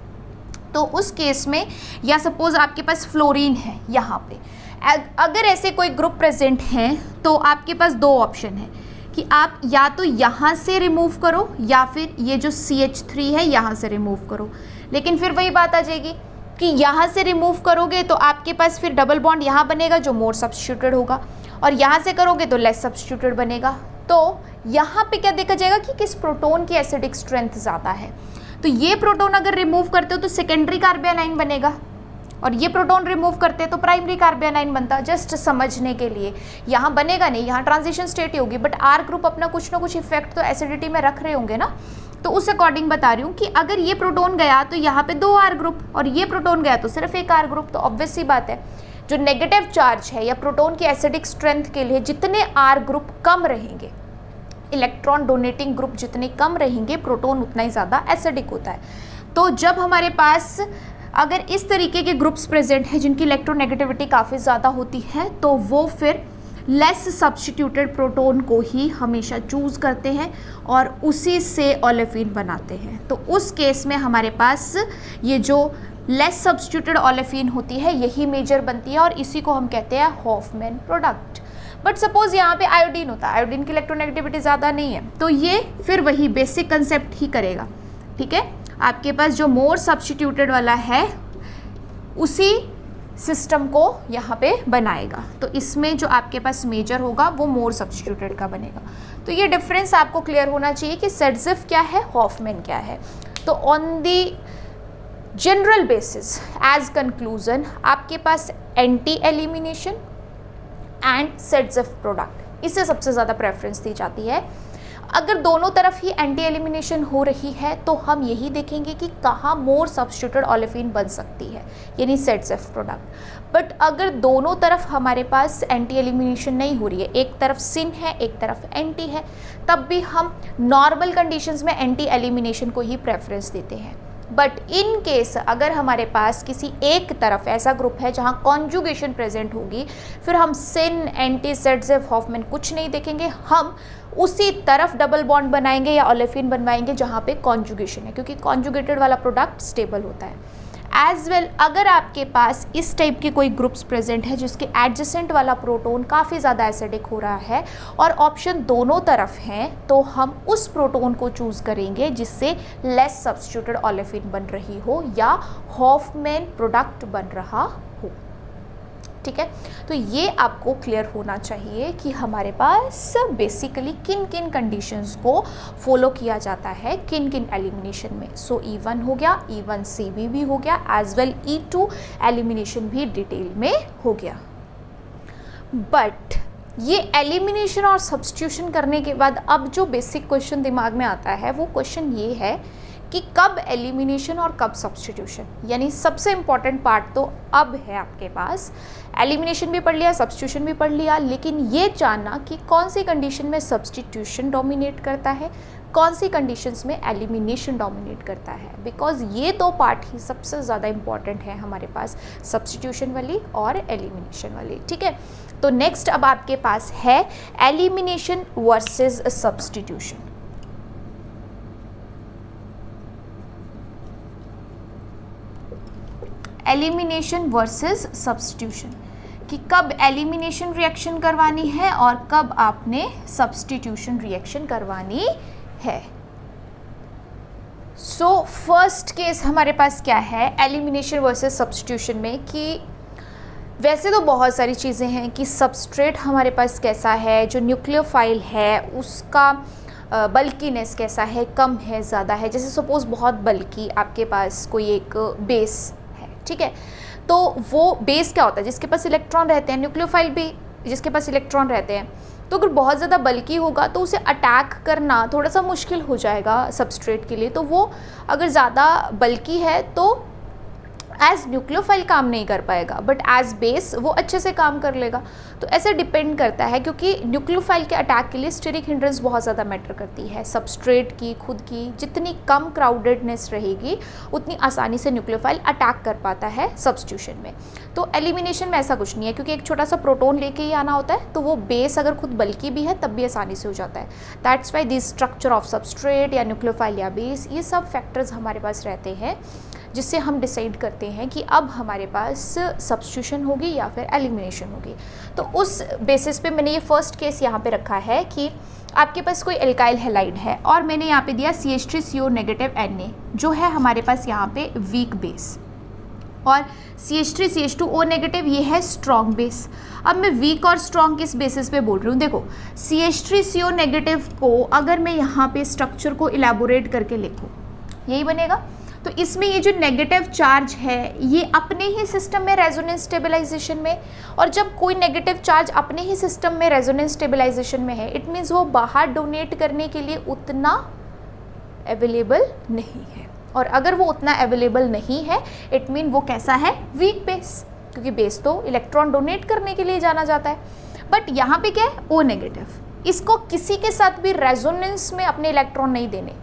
तो उस केस में, या सपोज आपके पास फ्लोरीन है यहाँ पे, अगर ऐसे कोई ग्रुप प्रेजेंट हैं तो आपके पास दो ऑप्शन है कि आप या तो यहाँ से रिमूव करो या फिर ये जो CH3 है यहाँ से रिमूव करो। लेकिन फिर वही बात आ जाएगी कि यहाँ से रिमूव करोगे तो आपके पास फिर डबल बॉन्ड यहाँ बनेगा जो मोर सब्स्टिट्यूटेड होगा, और यहाँ से करोगे तो लेस सब्स्टिट्यूटेड बनेगा। तो यहाँ पे क्या देखा जाएगा कि किस प्रोटोन की एसिडिक स्ट्रेंथ ज़्यादा है। तो ये प्रोटोन अगर रिमूव करते हो तो सेकेंडरी कार्बोनाइन बनेगा, और ये प्रोटोन रिमूव करते हैं तो प्राइमरी कार्बोनाइन बनता। जस्ट समझने के लिए, यहाँ बनेगा नहीं, यहाँ ट्रांजिशन स्टेट ही होगी, बट R ग्रुप अपना कुछ ना कुछ इफेक्ट तो एसिडिटी में रख रहे होंगे ना। तो उस अकॉर्डिंग बता रही हूँ कि अगर ये प्रोटोन गया तो यहाँ पे 2 R ग्रुप, और ये प्रोटोन गया तो सिर्फ एक R ग्रुप। तो ऑब्वियस सी बात है, जो नेगेटिव चार्ज है या प्रोटोन की एसिडिक स्ट्रेंथ के लिए जितने R ग्रुप कम रहेंगे, इलेक्ट्रॉन डोनेटिंग ग्रुप जितने कम रहेंगे, प्रोटोन उतना ही ज़्यादा एसिडिक होता है। तो जब हमारे पास अगर इस तरीके के ग्रुप्स प्रेजेंट हैं जिनकी इलेक्ट्रोनेगेटिविटी काफ़ी ज़्यादा होती है, तो वो फिर लेस सब्स्टिट्यूटेड प्रोटोन को ही हमेशा चूज़ करते हैं और उसी से ओलेफिन बनाते हैं। तो उस केस में हमारे पास ये जो लेस सब्स्टिट्यूटेड ओलेफिन होती है यही मेजर बनती है, और इसी को हम कहते हैं होफमैन प्रोडक्ट। बट सपोज यहाँ पे आयोडीन होता है, आयोडीन की इलेक्ट्रोनेगेटिविटी ज़्यादा नहीं है, तो ये फिर वही बेसिक कंसेप्ट ही करेगा, ठीक है। आपके पास जो मोर सब्स्टिट्यूटेड वाला है उसी सिस्टम को यहाँ पे बनाएगा। तो इसमें जो आपके पास मेजर होगा वो मोर सब्स्टिट्यूटेड का बनेगा। तो ये डिफरेंस आपको क्लियर होना चाहिए कि सेट्ज़िफ क्या है, होफमैन क्या है। तो on the general basis as conclusion आपके पास anti elimination and Saytzeff product, इससे सबसे ज़्यादा प्रेफरेंस दी जाती है। अगर दोनों तरफ ही एंटी एलिमिनेशन हो रही है तो हम यही देखेंगे कि कहाँ मोर सब्स्टिट्यूटेड ओलेफिन बन सकती है, यानी सेट्ज़िफ प्रोडक्ट। बट अगर दोनों तरफ हमारे पास एंटी एलिमिनेशन नहीं हो रही है, एक तरफ सिन है एक तरफ एंटी है, तब भी हम नॉर्मल कंडीशंस में एंटी एलिमिनेशन को ही प्रेफरेंस देते हैं। बट इन केस अगर हमारे पास किसी एक तरफ ऐसा ग्रुप है जहाँ कॉन्जुगेशन प्रेजेंट होगी, फिर हम सिन, एंटी, ज़ेड हॉफमैन कुछ नहीं देखेंगे, हम उसी तरफ डबल बॉन्ड बनाएंगे या ओलेफिन बनवाएंगे जहाँ पे कॉन्जुगेशन है, क्योंकि कॉन्जुगेटेड वाला प्रोडक्ट स्टेबल होता है। एज वेल अगर आपके पास इस टाइप के कोई ग्रुप्स प्रेजेंट है जिसके एडजेसेंट वाला प्रोटोन काफ़ी ज़्यादा एसिडिक हो रहा है और ऑप्शन दोनों तरफ हैं, तो हम उस प्रोटोन को चूज़ करेंगे जिससे लेस सब्स्टिट्यूटेड ओलेफिन बन रही हो या हॉफमैन प्रोडक्ट बन रहा हो। ठीक है, तो ये आपको क्लियर होना चाहिए कि हमारे पास बेसिकली किन किन कंडीशंस को फॉलो किया जाता है किन किन एलिमिनेशन में। सो E1 हो गया, E1 CB भी हो गया, एज वेल E2 एलिमिनेशन भी डिटेल में हो गया। बट ये एलिमिनेशन और सब्स्टिट्यूशन करने के बाद अब जो बेसिक क्वेश्चन दिमाग में आता है वो क्वेश्चन ये है कि कब एलिमिनेशन और कब सब्स्टिट्यूशन, यानी सबसे इम्पॉर्टेंट पार्ट तो अब है आपके पास। एलिमिनेशन भी पढ़ लिया, सब्स्टिट्यूशन भी पढ़ लिया, लेकिन ये जानना कि कौन सी कंडीशन में सब्स्टिट्यूशन डोमिनेट करता है, कौन सी कंडीशंस में एलिमिनेशन डोमिनेट करता है, बिकॉज ये दो पार्ट ही सबसे ज़्यादा इम्पॉर्टेंट है हमारे पास, सब्स्टिट्यूशन वाली और एलिमिनेशन वाली। ठीक है, तो नेक्स्ट अब आपके पास है elimination versus substitution. Elimination versus substitution, कि कब एलिमिनेशन रिएक्शन करवानी है और कब आपने सब्स्टिट्यूशन रिएक्शन करवानी है। सो फर्स्ट केस हमारे पास क्या है एलिमिनेशन वर्सेस सब्स्टिट्यूशन में, कि वैसे तो बहुत सारी चीज़ें हैं कि सबस्ट्रेट हमारे पास कैसा है, जो न्यूक्लियोफाइल है उसका बल्कीनेस कैसा है, कम है, ज़्यादा है। जैसे सपोज़ बहुत बल्की आपके पास कोई एक बेस, ठीक है, तो वो बेस क्या होता है, जिसके पास इलेक्ट्रॉन रहते हैं, न्यूक्लियोफाइल भी जिसके पास इलेक्ट्रॉन रहते हैं, तो अगर बहुत ज़्यादा बल्की होगा तो उसे अटैक करना थोड़ा सा मुश्किल हो जाएगा सबस्ट्रेट के लिए। तो वो अगर ज़्यादा बल्की है तो एज न्यूक्लियोफाइल काम नहीं कर पाएगा, बट एज बेस वो अच्छे से काम कर लेगा। तो ऐसे डिपेंड करता है, क्योंकि न्यूक्लियोफाइल के अटैक के लिए स्टेरिक हिंड्रेंस बहुत ज़्यादा मैटर करती है। सबस्ट्रेट की खुद की जितनी कम क्राउडेडनेस रहेगी उतनी आसानी से न्यूक्लियोफाइल अटैक कर पाता है सब्स्टिट्यूशन में। तो एलिमिनेशन में ऐसा कुछ नहीं है, क्योंकि एक छोटा सा प्रोटोन लेके ही आना होता है, तो वो बेस अगर खुद बल्कि भी है तब भी आसानी से हो जाता है। That's why this structure of substrate या न्यूक्लियोफाइल या बेस, ये सब फैक्टर्स हमारे पास रहते हैं जिससे हम डिसाइड करते हैं कि अब हमारे पास सब्स्टिट्यूशन होगी या फिर एलिमिनेशन होगी। तो उस बेसिस पे मैंने ये फर्स्ट केस यहाँ पे रखा है कि आपके पास कोई एल्काइल हैलाइड है और मैंने यहाँ पे दिया CH3CO नेगेटिव Na, जो है हमारे पास यहाँ पे वीक बेस, और CH3CH2O नेगेटिव ये है स्ट्रॉन्ग बेस। अब मैं वीक और स्ट्रॉन्ग किस बेसिस पे बोल रही हूँ, देखो CH3CO नेगेटिव को अगर मैं यहाँ पे स्ट्रक्चर को इलेबोरेट करके लिखूँ यही बनेगा। तो इसमें ये जो नेगेटिव चार्ज है ये अपने ही सिस्टम में रेजोनेंस स्टेबलाइजेशन में, और जब कोई नेगेटिव चार्ज अपने ही सिस्टम में रेजोनेंस स्टेबलाइजेशन में है, इट मीन्स वो बाहर डोनेट करने के लिए उतना अवेलेबल नहीं है, और अगर वो उतना अवेलेबल नहीं है इट मीन वो कैसा है, वीक बेस, क्योंकि बेस तो इलेक्ट्रॉन डोनेट करने के लिए जाना जाता है। बट यहाँ पे क्या है, O नेगेटिव, इसको किसी के साथ भी रेजोनेंस में अपने इलेक्ट्रॉन नहीं देने,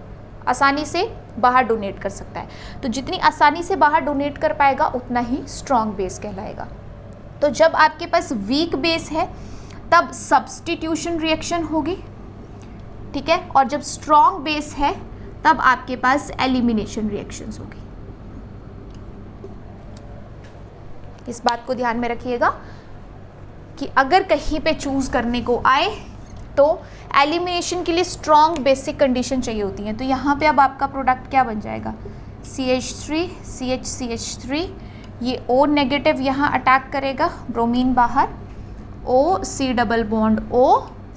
आसानी से बाहर डोनेट कर सकता है। तो जितनी आसानी से बाहर डोनेट कर पाएगा उतना ही स्ट्रॉन्ग बेस कहलाएगा। तो जब आपके पास वीक बेस है तब सब्स्टिट्यूशन रिएक्शन होगी, ठीक है, और जब स्ट्रॉन्ग बेस है तब आपके पास एलिमिनेशन रिएक्शंस होगी। इस बात को ध्यान में रखिएगा कि अगर कहीं पे चूज करने को आए तो एलिमिनेशन के लिए स्ट्रॉन्ग बेसिक कंडीशन चाहिए होती हैं। तो यहाँ पे अब आपका प्रोडक्ट क्या बन जाएगा, CH3 CH3, ये O नेगेटिव यहाँ अटैक करेगा, ब्रोमीन बाहर, O C double bond O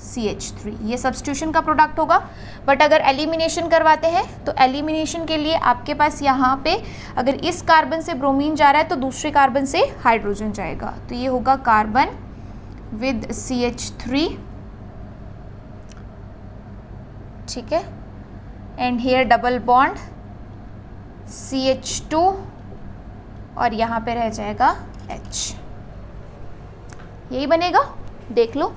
CH3, ये सब्स्टिट्यूशन का प्रोडक्ट होगा। बट अगर एलिमिनेशन करवाते हैं तो एलिमिनेशन के लिए आपके पास यहाँ पे अगर इस कार्बन से ब्रोमीन जा रहा है तो दूसरे कार्बन से हाइड्रोजन जाएगा, तो ये होगा कार्बन विद CH3, ठीक है, and here double bond CH2 और यहाँ पे रह जाएगा H, यही बनेगा, देख लो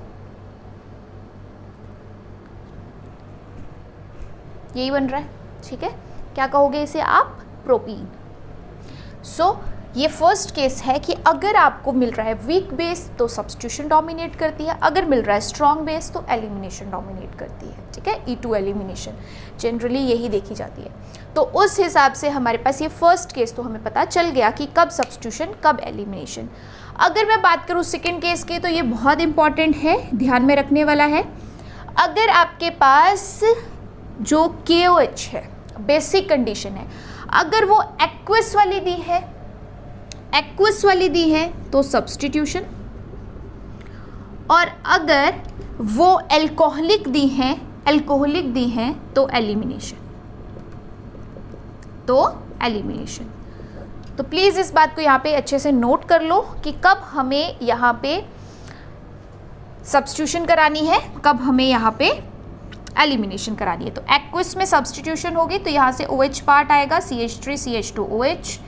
यही बन रहा है, ठीक है। क्या कहोगे इसे आप, प्रोपीन। सो ये फर्स्ट केस है कि अगर आपको मिल रहा है वीक बेस तो सब्स्टिट्यूशन डोमिनेट करती है, अगर मिल रहा है स्ट्रॉन्ग बेस तो एलिमिनेशन डोमिनेट करती है। ठीक है, E2 एलिमिनेशन जनरली यही देखी जाती है। तो उस हिसाब से हमारे पास ये फर्स्ट केस तो हमें पता चल गया कि कब सब्स्टिट्यूशन कब एलिमिनेशन। अगर मैं बात करूँ सेकेंड केस की तो ये बहुत इंपॉर्टेंट है, ध्यान में रखने वाला है। अगर आपके पास जो KOH है, बेसिक कंडीशन है, अगर वो एक्वस वाली दी है तो सब्स्टिट्यूशन, और अगर वो अल्कोहलिक दी हैं तो एलिमिनेशन। तो प्लीज़ इस बात को यहाँ पे अच्छे से नोट कर लो कि कब हमें यहाँ पे सब्स्टिट्यूशन करानी है, कब हमें यहाँ पे एलिमिनेशन करानी है। तो एक्वस में सब्स्टिट्यूशन होगी तो यहाँ से OH पार्ट आएगा, CH3CH2OH,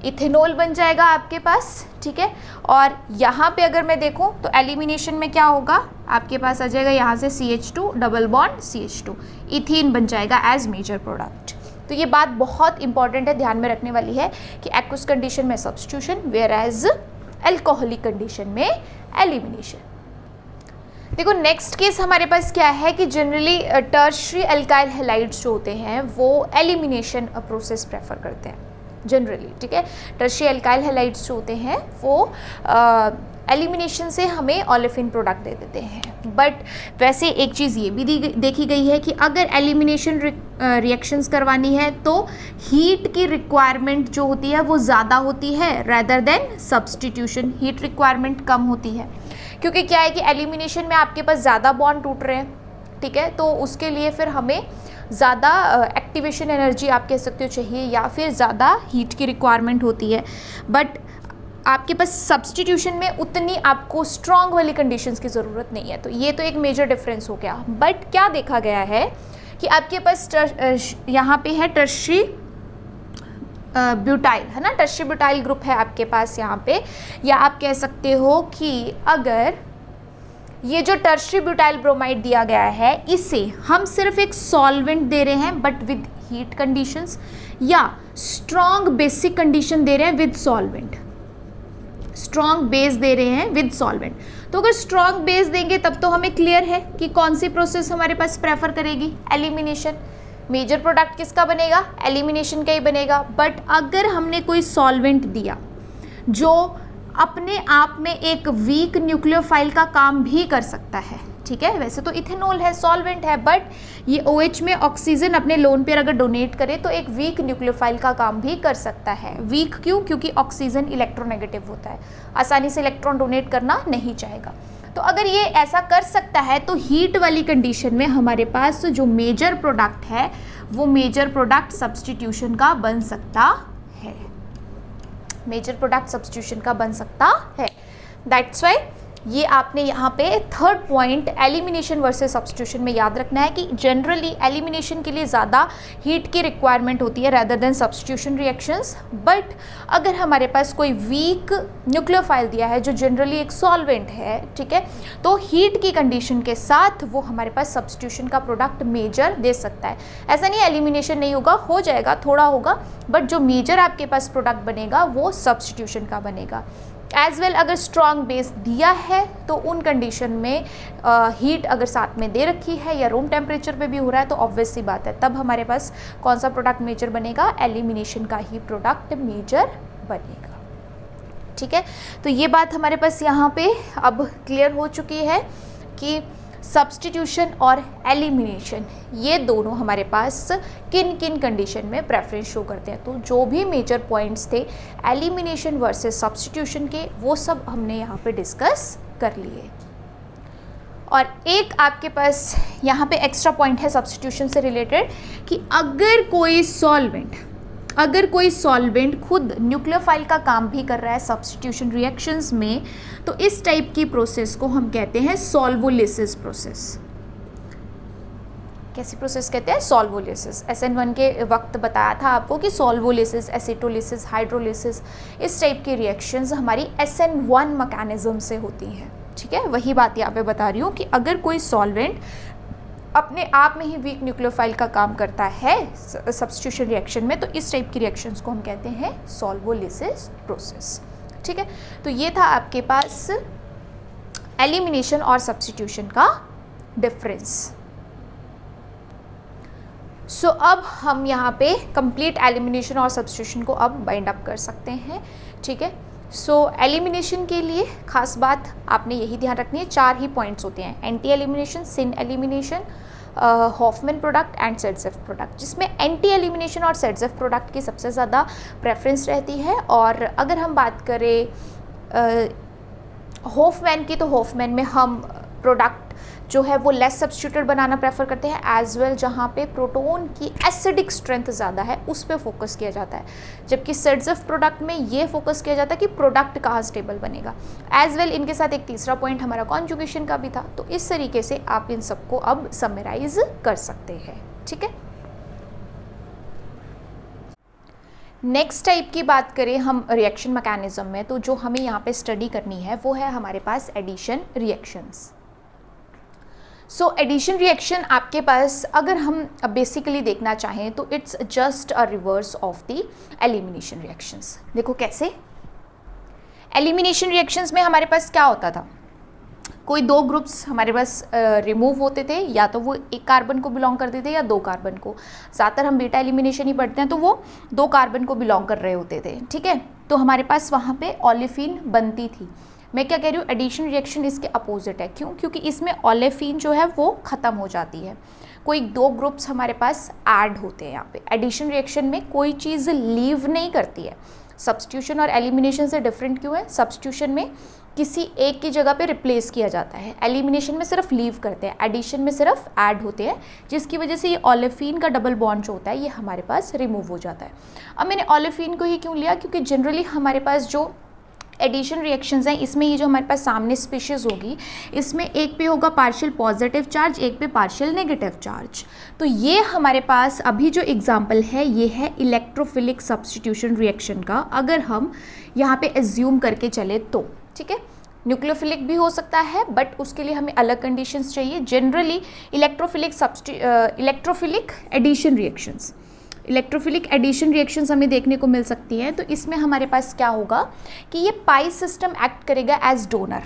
इथेनॉल बन जाएगा आपके पास। ठीक है, और यहाँ पे अगर मैं देखूँ तो एलिमिनेशन में क्या होगा, आपके पास आ जाएगा यहाँ से CH2 double bond CH2, ethene बन जाएगा एज मेजर प्रोडक्ट। तो ये बात बहुत इंपॉर्टेंट है, ध्यान में रखने वाली है कि एक्वस कंडीशन में substitution, where as alcoholic condition में एलिमिनेशन। देखो नेक्स्ट केस हमारे पास क्या है कि जनरली टर्शियरी अल्काइल हैलाइड्स जो होते हैं वो एलिमिनेशन प्रोसेस प्रेफर करते हैं जनरली। ठीक है, टर्शियरी अल्काइल हैलाइड्स जो होते हैं वो एलिमिनेशन से हमें ओलेफिन प्रोडक्ट दे देते हैं। बट वैसे एक चीज़ ये भी देखी गई है कि अगर एलिमिनेशन रिएक्शंस करवानी है तो हीट की रिक्वायरमेंट जो होती है वो ज़्यादा होती है rather than substitution. Heat requirement कम होती है क्योंकि क्या है कि एलिमिनेशन में आपके पास ज़्यादा बॉन्ड टूट रहे हैं। ठीक है, तो उसके लिए फिर हमें ज़्यादा एक्टिवेशन एनर्जी आप कह सकते हो चाहिए, या फिर ज़्यादा हीट की रिक्वायरमेंट होती है। बट आपके पास सब्स्टिट्यूशन में उतनी आपको स्ट्रॉन्ग वाली कंडीशंस की ज़रूरत नहीं है। तो ये तो एक मेजर डिफरेंस हो गया। बट क्या देखा गया है कि आपके पास यहाँ पे है टर्शियरी ब्यूटाइल, है ना, टर्शियरी ब्यूटाइल ग्रुप है आपके पास यहाँ पे, या आप कह सकते हो कि अगर ये जो टर्शियरी ब्यूटाइल ब्रोमाइड दिया गया है इसे हम सिर्फ एक सॉल्वेंट दे रहे हैं बट विद हीट कंडीशंस, या स्ट्रॉन्ग बेसिक कंडीशन दे रहे हैं विद सॉल्वेंट, स्ट्रॉन्ग बेस दे रहे हैं विद सॉल्वेंट। तो अगर स्ट्रॉन्ग बेस देंगे तब तो हमें क्लियर है कि कौन सी प्रोसेस हमारे पास प्रेफर करेगी, एलिमिनेशन। मेजर प्रोडक्ट किसका बनेगा, एलिमिनेशन का ही बनेगा। बट अगर हमने कोई सॉल्वेंट दिया जो अपने आप में एक वीक न्यूक्लियोफाइल का काम भी कर सकता है, ठीक है, वैसे तो इथेनॉल है, सॉल्वेंट है, बट ये OH में ऑक्सीजन अपने लोन पेयर अगर डोनेट करे तो एक वीक न्यूक्लियोफाइल का काम भी कर सकता है। वीक क्यों, क्योंकि ऑक्सीजन इलेक्ट्रोनेगेटिव होता है, आसानी से इलेक्ट्रॉन डोनेट करना नहीं चाहेगा। तो अगर ये ऐसा कर सकता है तो हीट वाली कंडीशन में हमारे पास जो मेजर प्रोडक्ट है वो मेजर प्रोडक्ट सब्स्टिट्यूशन का बन सकता है, मेजर प्रोडक्ट सब्स्टिट्यूशन का बन सकता है। दैट्स वाई ये आपने यहाँ पे third point elimination versus substitution में याद रखना है कि जनरली एलिमिनेशन के लिए ज़्यादा हीट की रिक्वायरमेंट होती है rather than substitution reactions. But अगर हमारे पास कोई वीक न्यूक्लियोफाइल दिया है जो जनरली एक सॉल्वेंट है, ठीक है, तो हीट की कंडीशन के साथ वो हमारे पास सब्स्टिट्यूशन का प्रोडक्ट मेजर दे सकता है। ऐसा नहीं एलिमिनेशन नहीं होगा, हो जाएगा, थोड़ा होगा, बट जो मेजर आपके पास प्रोडक्ट बनेगा वो सब्स्टिट्यूशन का बनेगा। एज वेल अगर स्ट्रॉन्ग बेस दिया है तो उन कंडीशन में हीट अगर साथ में दे रखी है या रूम टेम्परेचर पे भी हो रहा है तो ऑब्वियस सी बात है तब हमारे पास कौन सा प्रोडक्ट मेजर बनेगा, एलिमिनेशन का ही प्रोडक्ट मेजर बनेगा। ठीक है, तो ये बात हमारे पास यहाँ पे अब क्लियर हो चुकी है कि सब्स्टिट्यूशन और एलिमिनेशन ये दोनों हमारे पास किन किन कंडीशन में प्रेफरेंस शो करते हैं। तो जो भी मेजर पॉइंट्स थे एलिमिनेशन वर्सेस सब्स्टिट्यूशन के वो सब हमने यहाँ पे डिस्कस कर लिए। और एक आपके पास यहाँ पे एक्स्ट्रा पॉइंट है सब्स्टिट्यूशन से रिलेटेड कि अगर कोई सॉल्वेंट खुद न्यूक्लियोफाइल का काम भी कर रहा है सब्स्टिट्यूशन रिएक्शंस में तो इस टाइप की प्रोसेस को हम कहते हैं सॉल्वोलिसिस प्रोसेस। कैसी प्रोसेस कहते हैं, सॉल्वोलिसिस। SN1 के वक्त बताया था आपको कि सॉल्वोलिसिस, एसिटोलिसिस, हाइड्रोलिसिस इस टाइप की रिएक्शंस हमारी SN1 मैकेनिज्म से होती हैं। ठीक है, वही बात यहाँ पे बता रही हूँ कि अगर कोई सॉल्वेंट अपने आप में ही वीक न्यूक्लियोफाइल का काम करता है सब्स्टिट्यूशन रिएक्शन में, तो इस टाइप की रिएक्शंस को हम कहते हैं सॉल्वोलिसिस प्रोसेस। ठीक है, तो ये था आपके पास एलिमिनेशन और सब्स्टिट्यूशन का डिफरेंस। सो अब हम यहाँ पे कंप्लीट एलिमिनेशन और सब्स्टिट्यूशन को अब बाइंड अप कर सकते हैं। ठीक है, सो एलिमिनेशन के लिए खास बात आपने यही ध्यान रखनी है, 4 ही पॉइंट्स होते हैं, anti elimination, syn elimination, Hofmann product and Saytzeff product, जिसमें एंटी एलिमिनेशन और सेड्जेफ प्रोडक्ट की सबसे ज़्यादा प्रेफरेंस रहती है। और अगर हम बात करें हॉफमैन की, तो हॉफमैन में हम प्रोडक्ट जो है वो लेस सब्स्टिट्यूटेड बनाना प्रेफर करते हैं, एज वेल जहाँ पे प्रोटोन की एसिडिक स्ट्रेंथ ज़्यादा है उस पर फोकस किया जाता है, जबकि सेड्जेफ प्रोडक्ट में ये फोकस किया जाता है कि प्रोडक्ट कहाँ स्टेबल बनेगा। एज वेल इनके साथ एक तीसरा पॉइंट हमारा कॉन्जुगेशन का भी था। तो इस तरीके से आप इन सबको अब समराइज कर सकते हैं। ठीक है, नेक्स्ट टाइप की बात करें हम रिएक्शन मैकेनिज्म में, तो जो हमें यहाँ पे स्टडी करनी है वो है हमारे पास addition reactions. So addition reaction आपके पास अगर हम बेसिकली देखना चाहें तो it's just a reverse of the elimination reactions. देखो कैसे, एलिमिनेशन रिएक्शंस में हमारे पास क्या होता था, कोई 2 ग्रुप्स हमारे पास रिमूव होते थे, या तो वो 1 कार्बन को बिलोंग करते थे या 2 कार्बन को। ज़्यादातर हम बीटा एलिमिनेशन ही पढ़ते हैं, तो वो 2 कार्बन को बिलोंग कर रहे होते थे। ठीक है, तो हमारे पास वहाँ पे ओलेफिन बनती थी। मैं क्या कह रही हूँ, एडिशन रिएक्शन इसके अपोजिट है। क्यों? क्योंकि इसमें ओलेफिन जो है वो ख़त्म हो जाती है, कोई 2 ग्रुप्स हमारे पास ऐड होते हैं यहाँ पे। एडिशन रिएक्शन में कोई चीज़ लीव नहीं करती है। सब्स्टिट्यूशन और एलिमिनेशन से डिफरेंट क्यों है, सब्स्टिट्यूशन में किसी एक की जगह पे रिप्लेस किया जाता है, एलिमिनेशन में सिर्फ लीव करते हैं, एडिशन में सिर्फ ऐड होते हैं, जिसकी वजह से ये ओलेफिन का डबल बॉन्ड जो होता है ये हमारे पास रिमूव हो जाता है। अब मैंने ओलेफिन को ही क्यों लिया, क्योंकि जनरली हमारे पास जो एडिशन रिएक्शंस हैं इसमें ये जो हमारे पास सामने स्पीशीज़ होगी, इसमें एक पे होगा पार्शियल पॉजिटिव चार्ज, एक पे पार्शियल नेगेटिव चार्ज। तो ये हमारे पास अभी जो एग्जांपल है ये है इलेक्ट्रोफिलिक सब्स्टिट्यूशन रिएक्शन का, अगर हम यहाँ पे एज्यूम करके चले तो। ठीक है, न्यूक्लियोफिलिक भी हो सकता है बट उसके लिए हमें अलग कंडीशंस चाहिए। Generally electrophilic addition reactions, electrophilic addition reactions हमें देखने को मिल सकती हैं। तो इसमें हमारे पास क्या होगा कि ये पाई सिस्टम एक्ट करेगा एज डोनर,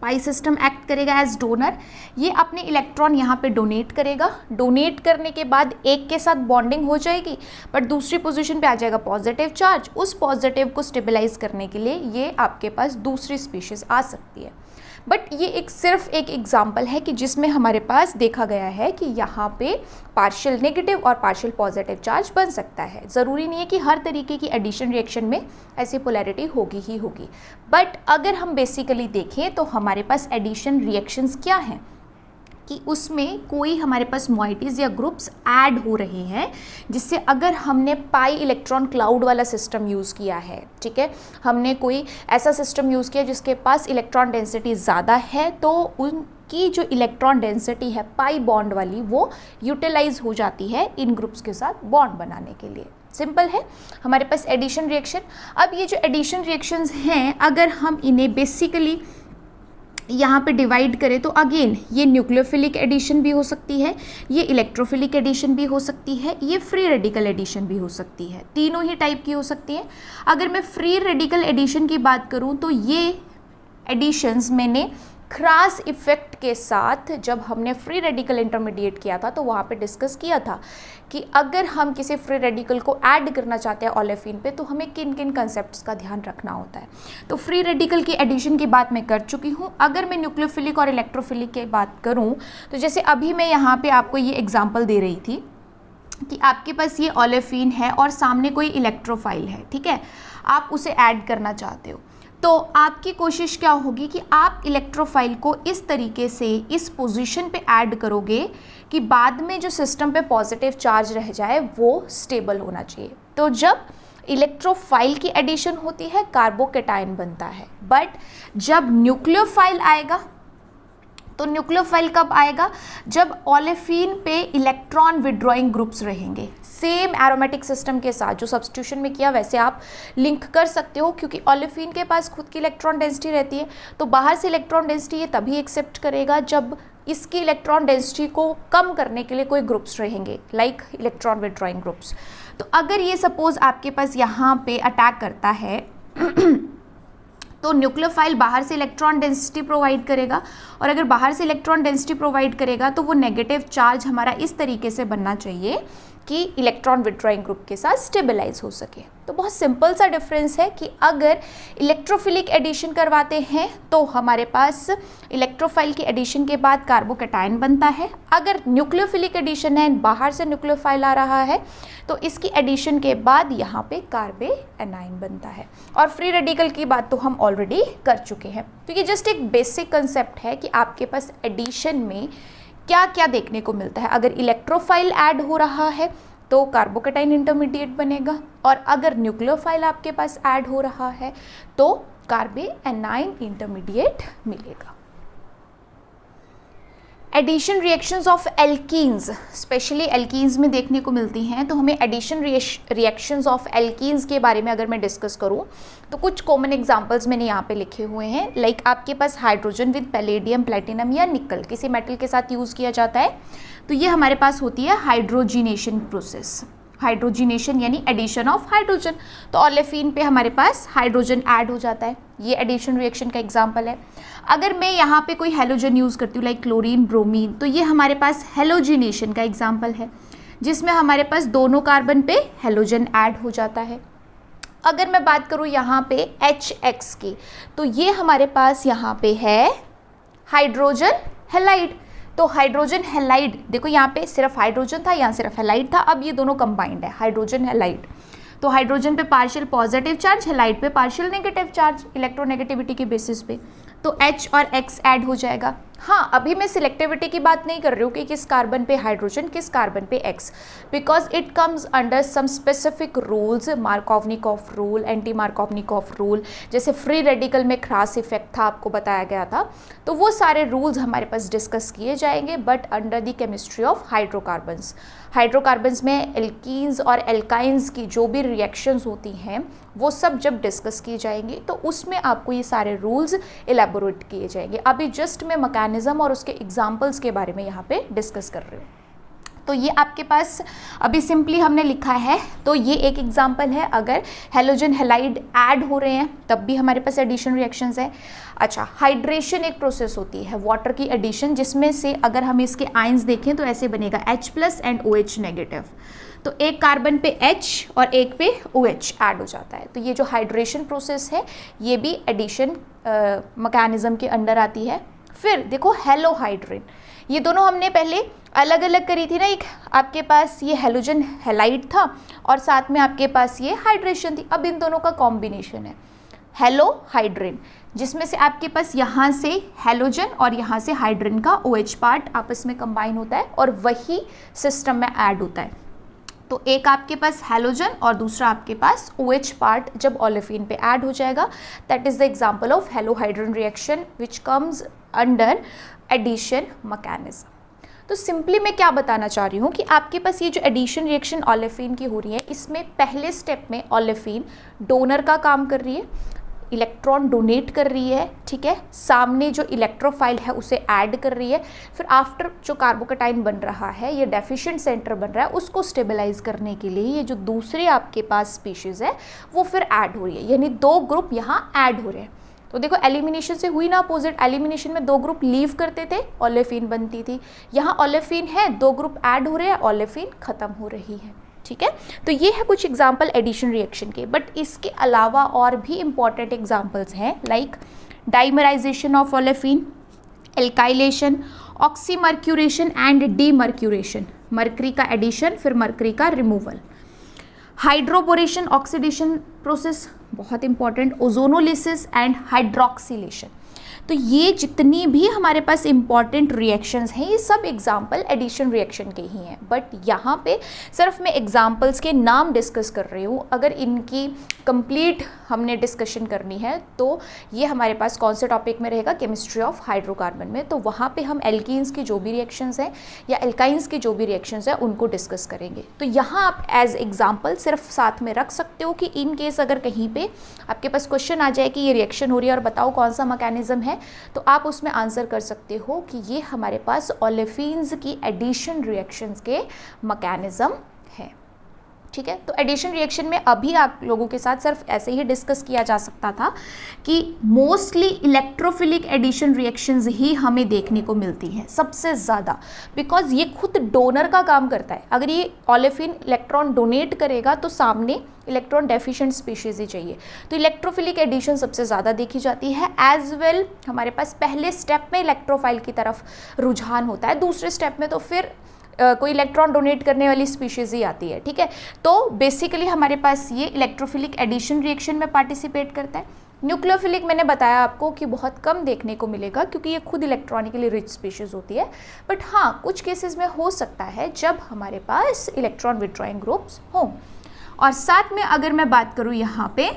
पाई सिस्टम एक्ट करेगा एज डोनर। ये अपने इलेक्ट्रॉन यहाँ पे डोनेट करेगा, डोनेट करने के बाद एक के साथ बॉन्डिंग हो जाएगी बट दूसरी पोजीशन पे आ जाएगा पॉजिटिव चार्ज। उस पॉजिटिव को स्टेबलाइज करने के लिए ये आपके पास दूसरी स्पीशीज़ आ सकती है। बट ये सिर्फ एक एग्जाम्पल है कि जिसमें हमारे पास देखा गया है कि यहाँ पे पार्शियल नेगेटिव और पार्शियल पॉजिटिव चार्ज बन सकता है। ज़रूरी नहीं है कि हर तरीके की एडिशन रिएक्शन में ऐसी पोलैरिटी होगी ही होगी। बट अगर हम बेसिकली देखें तो हमारे पास एडिशन रिएक्शंस क्या हैं कि उसमें कोई हमारे पास मॉइटीज़ या ग्रुप्स ऐड हो रहे हैं, जिससे अगर हमने पाई इलेक्ट्रॉन क्लाउड वाला सिस्टम यूज़ किया है, ठीक है, हमने कोई ऐसा सिस्टम यूज़ किया जिसके पास इलेक्ट्रॉन डेंसिटी ज़्यादा है, तो उनकी जो इलेक्ट्रॉन डेंसिटी है पाई बॉन्ड वाली वो यूटिलाइज हो जाती है इन ग्रुप्स के साथ बॉन्ड बनाने के लिए। सिंपल है हमारे पास एडिशन रिएक्शन। अब ये जो एडिशन रिएक्शंस हैं अगर हम इन्हें बेसिकली यहाँ पे डिवाइड करें तो अगेन ये न्यूक्लियोफिलिक एडिशन भी हो सकती है, ये इलेक्ट्रोफिलिक एडिशन भी हो सकती है, ये फ्री रेडिकल एडिशन भी हो सकती है, तीनों ही टाइप की हो सकती है। अगर मैं फ्री रेडिकल एडिशन की बात करूँ तो ये एडिशंस मैंने क्रॉस इफेक्ट के साथ जब हमने फ्री रेडिकल इंटरमीडिएट किया था तो वहाँ पे डिस्कस किया था कि अगर हम किसी फ्री रेडिकल को ऐड करना चाहते हैं ओलेफिन पे तो हमें किन किन कंसेप्ट्स का ध्यान रखना होता है। तो फ्री रेडिकल की एडिशन की बात मैं कर चुकी हूँ। अगर मैं न्यूक्लियोफिलिक और इलेक्ट्रोफिलिक की बात करूँ तो जैसे अभी मैं यहाँ पे आपको ये एग्जाम्पल दे रही थी कि आपके पास ये ओलेफिन है और सामने कोई इलेक्ट्रोफाइल है, ठीक है, आप उसे ऐड करना चाहते हो, तो आपकी कोशिश क्या होगी कि आप इलेक्ट्रोफाइल को इस तरीके से इस पोजीशन पे ऐड करोगे कि बाद में जो सिस्टम पे पॉजिटिव चार्ज रह जाए वो स्टेबल होना चाहिए। तो जब इलेक्ट्रोफाइल की एडिशन होती है कार्बोकेटायन बनता है, बट जब न्यूक्लियोफाइल आएगा तो न्यूक्लियोफाइल कब आएगा, जब ओलेफिन पे इलेक्ट्रॉन विड्रॉइंग ग्रुप्स रहेंगे। सेम एरोमेटिक सिस्टम के साथ जो सब्स्टिट्यूशन में किया वैसे आप लिंक कर सकते हो, क्योंकि ओलेफिन के पास खुद की इलेक्ट्रॉन डेंसिटी रहती है तो बाहर से इलेक्ट्रॉन डेंसिटी ये तभी एक्सेप्ट करेगा जब इसकी इलेक्ट्रॉन डेंसिटी को कम करने के लिए कोई ग्रुप्स रहेंगे, लाइक इलेक्ट्रॉन विड्रॉइंग ग्रुप्स। तो अगर ये सपोज आपके पास यहाँ पे अटैक करता है तो न्यूक्लियोफाइल बाहर से इलेक्ट्रॉन डेंसिटी प्रोवाइड करेगा, और अगर बाहर से इलेक्ट्रॉन डेंसिटी प्रोवाइड करेगा तो वो नेगेटिव चार्ज हमारा इस तरीके से बनना चाहिए कि इलेक्ट्रॉन विड्रॉइंग ग्रुप के साथ स्टेबलाइज हो सके। तो बहुत सिंपल सा डिफरेंस है कि अगर इलेक्ट्रोफिलिक एडिशन करवाते हैं तो हमारे पास इलेक्ट्रोफाइल की एडिशन के बाद कार्बोकैटायन बनता है, अगर न्यूक्लियोफिलिक एडिशन है, बाहर से न्यूक्लियोफाइल आ रहा है, तो इसकी एडिशन के बाद यहाँ पे कार्बे एनाइन बनता है। और फ्री रेडिकल की बात तो हम ऑलरेडी कर चुके हैं। तो ये जस्ट एक बेसिक कंसेप्ट है कि आपके पास एडिशन में क्या क्या देखने को मिलता है। अगर इलेक्ट्रोफाइल ऐड हो रहा है तो कार्बोकैटायन इंटरमीडिएट बनेगा, और अगर न्यूक्लियोफाइल आपके पास ऐड हो रहा है तो कार्बे एनाइन इंटरमीडिएट मिलेगा। Addition reactions of alkenes, specially alkenes में देखने को मिलती हैं। तो हमें एडिशन रिएक्शंस ऑफ एल्कीन्स के बारे में अगर मैं डिस्कस करूं तो कुछ कॉमन एग्जांपल्स मैंने यहाँ पे लिखे हुए हैं। लाइक आपके पास हाइड्रोजन विद पैलेडियम, प्लेटिनम या निकल किसी मेटल के साथ यूज़ किया जाता है, तो ये हमारे पास होती है हाइड्रोजिनेशन प्रोसेस। हाइड्रोजिनेशन यानी एडिशन ऑफ हाइड्रोजन। तो ओलेफिन पे हमारे पास हाइड्रोजन ऐड हो जाता है, ये एडिशन रिएक्शन का एग्जांपल है। अगर मैं यहाँ पे कोई हेलोजन यूज़ करती हूँ लाइक क्लोरीन, ब्रोमीन, तो ये हमारे पास हेलोजिनेशन का एग्जांपल है, जिसमें हमारे पास दोनों कार्बन पे हेलोजन ऐड हो जाता है। अगर मैं बात करूँ यहाँ पे HX की, तो ये हमारे पास यहाँ पे है हाइड्रोजन हैलाइड। तो हाइड्रोजन हैलाइड, देखो यहाँ पे सिर्फ हाइड्रोजन था, यहाँ सिर्फ हैलाइड था, अब ये दोनों कंबाइंड है, हाइड्रोजन हैलाइड। तो हाइड्रोजन पे पार्शियल पॉजिटिव चार्ज, हैलाइड पे पार्शियल नेगेटिव चार्ज, इलेक्ट्रोनेगेटिविटी के बेसिस पे, तो H और X ऐड हो जाएगा। हाँ, अभी मैं सिलेक्टिविटी की बात नहीं कर रही हूँ कि किस कार्बन पे हाइड्रोजन, किस कार्बन पे X, because it comes under some specific rules, Markovnikov rule, anti Markovnikov rule, जैसे फ्री रेडिकल में क्रास इफेक्ट था, आपको बताया गया था, तो वो सारे रूल्स हमारे पास डिस्कस किए जाएंगे, but under the chemistry of hydrocarbons. Hydrocarbons में एल्कीन्स और एल्काइंस की जो भी रिएक्शंस होती हैं वो सब जब डिस्कस की जाएंगी तो उसमें आपको ये सारे रूल्स एलैबोरेट किए जाएंगे। अभी जस्ट मैं मैकेनिज्म और उसके एग्जांपल्स के बारे में यहाँ पे डिस्कस कर रही हूँ। तो ये आपके पास अभी सिंपली हमने लिखा है, तो ये एक एग्जांपल है। अगर हेलोजन हैलाइड ऐड हो रहे हैं तब भी हमारे पास एडिशन रिएक्शंस है। अच्छा, हाइड्रेशन एक प्रोसेस होती है वाटर की एडिशन, जिसमें से अगर हम इसके आयंस देखें तो ऐसे बनेगा H+ एंड OH नेगेटिव। तो एक कार्बन पे H और एक पे OH ऐड हो जाता है। तो ये जो हाइड्रेशन प्रोसेस है ये भी एडिशन मैकेनिज्म के अंडर आती है। फिर देखो हेलोहाइड्रिन, ये दोनों हमने पहले अलग अलग करी थी ना, एक आपके पास ये हेलोजन हैलाइड था और साथ में आपके पास ये हाइड्रेशन थी। अब इन दोनों का कॉम्बिनेशन है हेलोहाइड्रिन, जिसमें से आपके पास यहाँ से हेलोजन और यहाँ से हाइड्रिन का OH पार्ट आपस में कंबाइन होता है और वही सिस्टम में ऐड होता है। तो एक आपके पास हेलोजन और दूसरा आपके पास OH पार्ट जब ओलेफिन पे ऐड हो जाएगा, that is the example of halohydrin reaction which comes under addition mechanism. तो सिंपली मैं क्या बताना चाह रही हूँ कि आपके पास ये जो एडिशन रिएक्शन ओलेफिन की हो रही है, इसमें पहले स्टेप में ओलेफिन डोनर का काम कर रही है, इलेक्ट्रॉन डोनेट कर रही है, ठीक है, सामने जो इलेक्ट्रोफाइल है उसे ऐड कर रही है, फिर आफ्टर जो कार्बोकैटायन बन रहा है, ये डेफिशिएंट सेंटर बन रहा है, उसको स्टेबलाइज करने के लिए ये जो दूसरे आपके पास स्पीशीज़ है वो फिर ऐड हो रही है, यानी दो ग्रुप यहाँ ऐड हो रहे हैं। तो देखो एलिमिनेशन से हुई ना अपोजिट, एलिमिनेशन में दो ग्रुप लीव करते थे, ओलेफिन बनती थी, यहाँ ओलेफिन है, दो ग्रुप ऐड हो रहे हैं, ओलेफिन खत्म हो रही है, ठीक है। तो ये है कुछ एग्जाम्पल एडिशन रिएक्शन के, बट इसके अलावा और भी इंपॉर्टेंट एग्जाम्पल्स हैं, like dimerisation of olefin, alkylation, oxymercuration and demercuration, mercury का एडिशन फिर मर्करी का रिमूवल, हाइड्रोबोरेशन ऑक्सीडेशन प्रोसेस बहुत इंपॉर्टेंट, ओजोनोलिसिस एंड हाइड्रोक्सिलेशन। तो ये जितनी भी हमारे पास इंपॉर्टेंट रिएक्शंस हैं ये सब एग्जाम्पल एडिशन रिएक्शन के ही हैं, बट यहाँ पे सिर्फ मैं एग्जाम्पल्स के नाम डिस्कस कर रही हूँ। अगर इनकी कंप्लीट हमने डिस्कशन करनी है तो ये हमारे पास कौन से टॉपिक में रहेगा, केमिस्ट्री ऑफ हाइड्रोकार्बन में, तो वहाँ पे हम एल्कीन्स की जो भी रिएक्शंस हैं या एल्काइंस की जो भी रिएक्शंस हैं उनको डिस्कस करेंगे। तो यहाँ आप एज एग्जाम्पल सिर्फ साथ में रख सकते हो कि इन केस अगर कहीं पर आपके पास क्वेश्चन आ जाए कि ये रिएक्शन हो रही है और बताओ कौन सा मैकेनिज्म है, है तो आप उसमें आंसर कर सकते हो कि ये हमारे पास ओलेफिन्स की एडिशन रिएक्शंस के मैकेनिज्म है। ठीक है, तो एडिशन रिएक्शन में अभी आप लोगों के साथ सिर्फ ऐसे ही डिस्कस किया जा सकता था कि मोस्टली इलेक्ट्रोफिलिक एडिशन रिएक्शंस ही हमें देखने को मिलती हैं सबसे ज़्यादा, बिकॉज ये खुद डोनर का काम करता है। अगर ये ओलेफिन इलेक्ट्रॉन डोनेट करेगा तो सामने इलेक्ट्रॉन डेफिशिएंट स्पीशीज ही चाहिए, तो इलेक्ट्रोफिलिक एडिशन सबसे ज़्यादा देखी जाती है। एज वेल हमारे पास पहले स्टेप में इलेक्ट्रोफाइल की तरफ रुझान होता है, दूसरे स्टेप में तो फिर कोई इलेक्ट्रॉन डोनेट करने वाली स्पीशीज़ ही आती है। ठीक है, तो बेसिकली हमारे पास ये इलेक्ट्रोफिलिक एडिशन रिएक्शन में पार्टिसिपेट करता है। न्यूक्लियोफिलिक मैंने बताया आपको कि बहुत कम देखने को मिलेगा क्योंकि ये खुद इलेक्ट्रॉनिकली रिच स्पीशीज़ होती है, बट हाँ कुछ केसेस में हो सकता है जब हमारे पास इलेक्ट्रॉन विड्रॉइंग ग्रुप्स हों। और साथ में अगर मैं बात करूँ यहाँ पे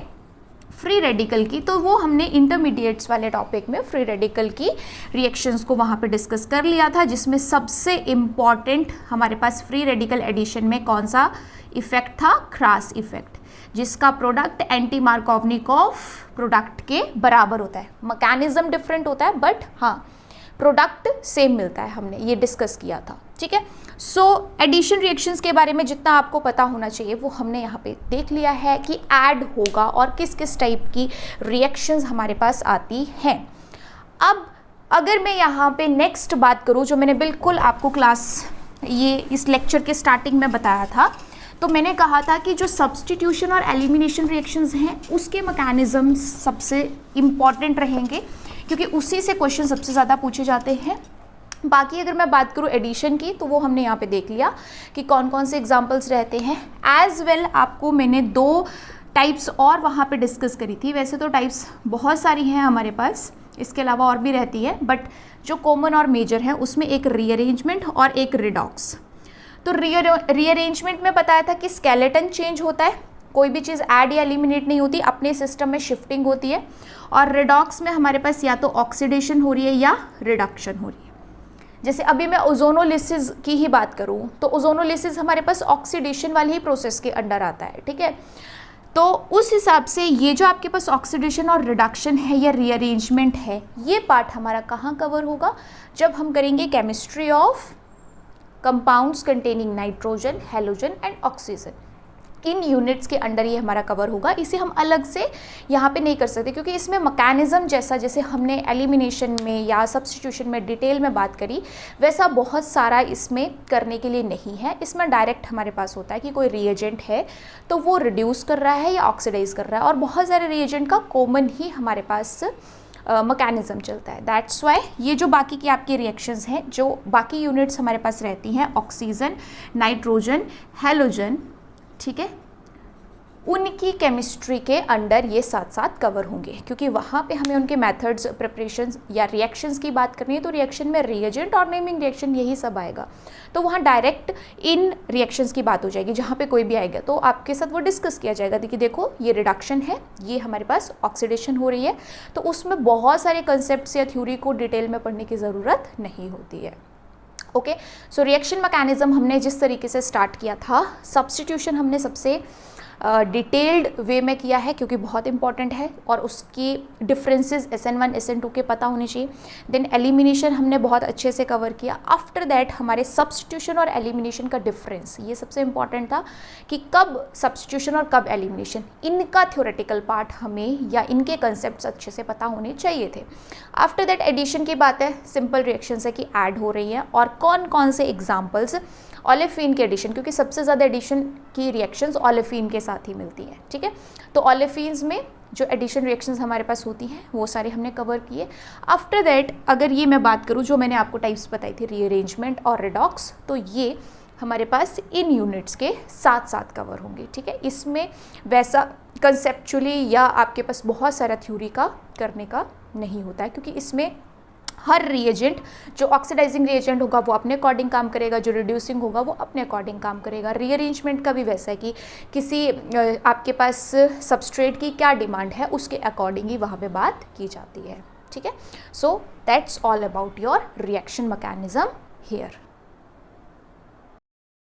फ्री रेडिकल की, तो वो हमने इंटरमीडिएट्स वाले टॉपिक में फ्री रेडिकल की रिएक्शंस को वहाँ पे डिस्कस कर लिया था, जिसमें सबसे इम्पॉर्टेंट हमारे पास फ्री रेडिकल एडिशन में कौन सा इफेक्ट था, क्रास इफेक्ट, जिसका प्रोडक्ट एंटी मार्कोवनिकॉफ प्रोडक्ट के बराबर होता है। मैकेनिज्म डिफरेंट होता है बट हाँ प्रोडक्ट सेम मिलता है, हमने ये डिस्कस किया था। ठीक है, सो एडिशन रिएक्शंस के बारे में जितना आपको पता होना चाहिए वो हमने यहाँ पे देख लिया है कि ऐड होगा और किस किस टाइप की रिएक्शंस हमारे पास आती हैं। अब अगर मैं यहाँ पे नेक्स्ट बात करूँ, जो मैंने बिल्कुल आपको क्लास ये इस लेक्चर के स्टार्टिंग में बताया था, तो मैंने कहा था कि जो सब्स्टिट्यूशन और एलिमिनेशन रिएक्शंस हैं उसके मैकेनिज्म्स सबसे इम्पॉर्टेंट रहेंगे क्योंकि उसी से क्वेश्चन सबसे ज़्यादा पूछे जाते हैं। बाकी अगर मैं बात करूँ एडिशन की, तो वो हमने यहाँ पे देख लिया कि कौन कौन से एग्जांपल्स रहते हैं। एज वेल आपको मैंने 2 टाइप्स और वहाँ पे डिस्कस करी थी। वैसे तो टाइप्स बहुत सारी हैं हमारे पास, इसके अलावा और भी रहती है, बट जो कॉमन और मेजर हैं उसमें एक रीअरेंजमेंट और एक रिडॉक्स। तो रीअरेंजमेंट में बताया था कि स्केलेटन चेंज होता है, कोई भी चीज़ ऐड या एलिमिनेट नहीं होती, अपने सिस्टम में शिफ्टिंग होती है। और रिडॉक्स में हमारे पास या तो ऑक्सीडेशन हो रही है या रिडक्शन हो रही है। जैसे अभी मैं ओजोनोलिसिस की ही बात करूँ तो ओजोनोलिसिस हमारे पास ऑक्सीडेशन वाली ही प्रोसेस के अंडर आता है। ठीक है, तो उस हिसाब से ये जो आपके पास ऑक्सीडेशन और रिडक्शन है या रीअरेंजमेंट है, ये पार्ट हमारा कहाँ कवर होगा, जब हम करेंगे chemistry of compounds containing nitrogen, halogen and oxygen. In units के अंडर ये हमारा कवर होगा। इसे हम अलग से यहाँ पे नहीं कर सकते क्योंकि इसमें मैकेनिज्म जैसे हमने एलिमिनेशन में या सब्स्टिट्यूशन में डिटेल में बात करी, वैसा बहुत सारा इसमें करने के लिए नहीं है। इसमें डायरेक्ट हमारे पास होता है कि कोई रिएजेंट है तो वो रिड्यूस कर रहा है या ऑक्सीडाइज कर रहा है, और बहुत सारे रिएजेंट का कॉमन ही हमारे पास मैकेनिज्म चलता है। दैट्स वाई ये जो बाकी की आपकी रिएक्शंस हैं, जो बाकी यूनिट्स हमारे पास रहती हैं, ऑक्सीजन, नाइट्रोजन, हैलोजन, ठीक है, उनकी केमिस्ट्री के अंडर ये साथ साथ कवर होंगे क्योंकि वहाँ पे हमें उनके मेथड्स, प्रिपरेशंस या रिएक्शंस की बात करनी है। तो रिएक्शन में रिएजेंट और नेमिंग रिएक्शन यही सब आएगा, तो वहाँ डायरेक्ट इन रिएक्शंस की बात हो जाएगी। जहाँ पे कोई भी आएगा तो आपके साथ वो डिस्कस किया जाएगा कि देखो ये रिडक्शन है, ये हमारे पास ऑक्सीडेशन हो रही है, तो उसमें बहुत सारे कंसेप्ट या थ्योरी को डिटेल में पढ़ने की ज़रूरत नहीं होती है। ओके, सो रिएक्शन मैकेनिज्म हमने जिस तरीके से स्टार्ट किया था, सब्स्टिट्यूशन हमने सबसे डिटेल्ड वे में किया है क्योंकि बहुत इंपॉर्टेंट है और उसकी डिफरेंसेस SN1 SN2 के पता होने चाहिए। देन एलिमिनेशन हमने बहुत अच्छे से कवर किया। आफ्टर दैट हमारे सब्स्टिट्यूशन और एलिमिनेशन का डिफरेंस, ये सबसे इंपॉर्टेंट था कि कब सब्स्टिट्यूशन और कब एलिमिनेशन, इनका थ्योरेटिकल पार्ट हमें या इनके कंसेप्ट अच्छे से पता होने चाहिए थे। आफ्टर दैट एडिशन की बात है, सिंपल रिएक्शन है कि ऐड हो रही है और कौन कौन से एग्जाम्पल्स, ओलेफिन के एडिशन, क्योंकि सबसे ज़्यादा एडिशन की रिएक्शंस ओलेफिन के साथ ही मिलती हैं। ठीक है, तो ओलेफिन्स में जो एडिशन रिएक्शंस हमारे पास होती हैं वो सारे हमने कवर किए। आफ्टर दैट अगर ये मैं बात करूँ जो मैंने आपको टाइप्स बताई थी, रीअरेंजमेंट और रिडॉक्स, तो ये हमारे पास इन यूनिट्स के साथ साथ कवर होंगे। ठीक है, इसमें वैसा कंसेप्चुअली या आपके पास बहुत सारा थ्योरी का करने का नहीं होता है क्योंकि इसमें हर रिएजेंट, जो ऑक्सीडाइजिंग रिएजेंट होगा वो अपने अकॉर्डिंग काम करेगा, जो रिड्यूसिंग होगा वो अपने अकॉर्डिंग काम करेगा। रीअरेंजमेंट का भी वैसा है कि किसी आपके पास सबस्ट्रेट की क्या डिमांड है उसके अकॉर्डिंग ही वहाँ पे बात की जाती है। ठीक है, so that's all about your reaction mechanism here.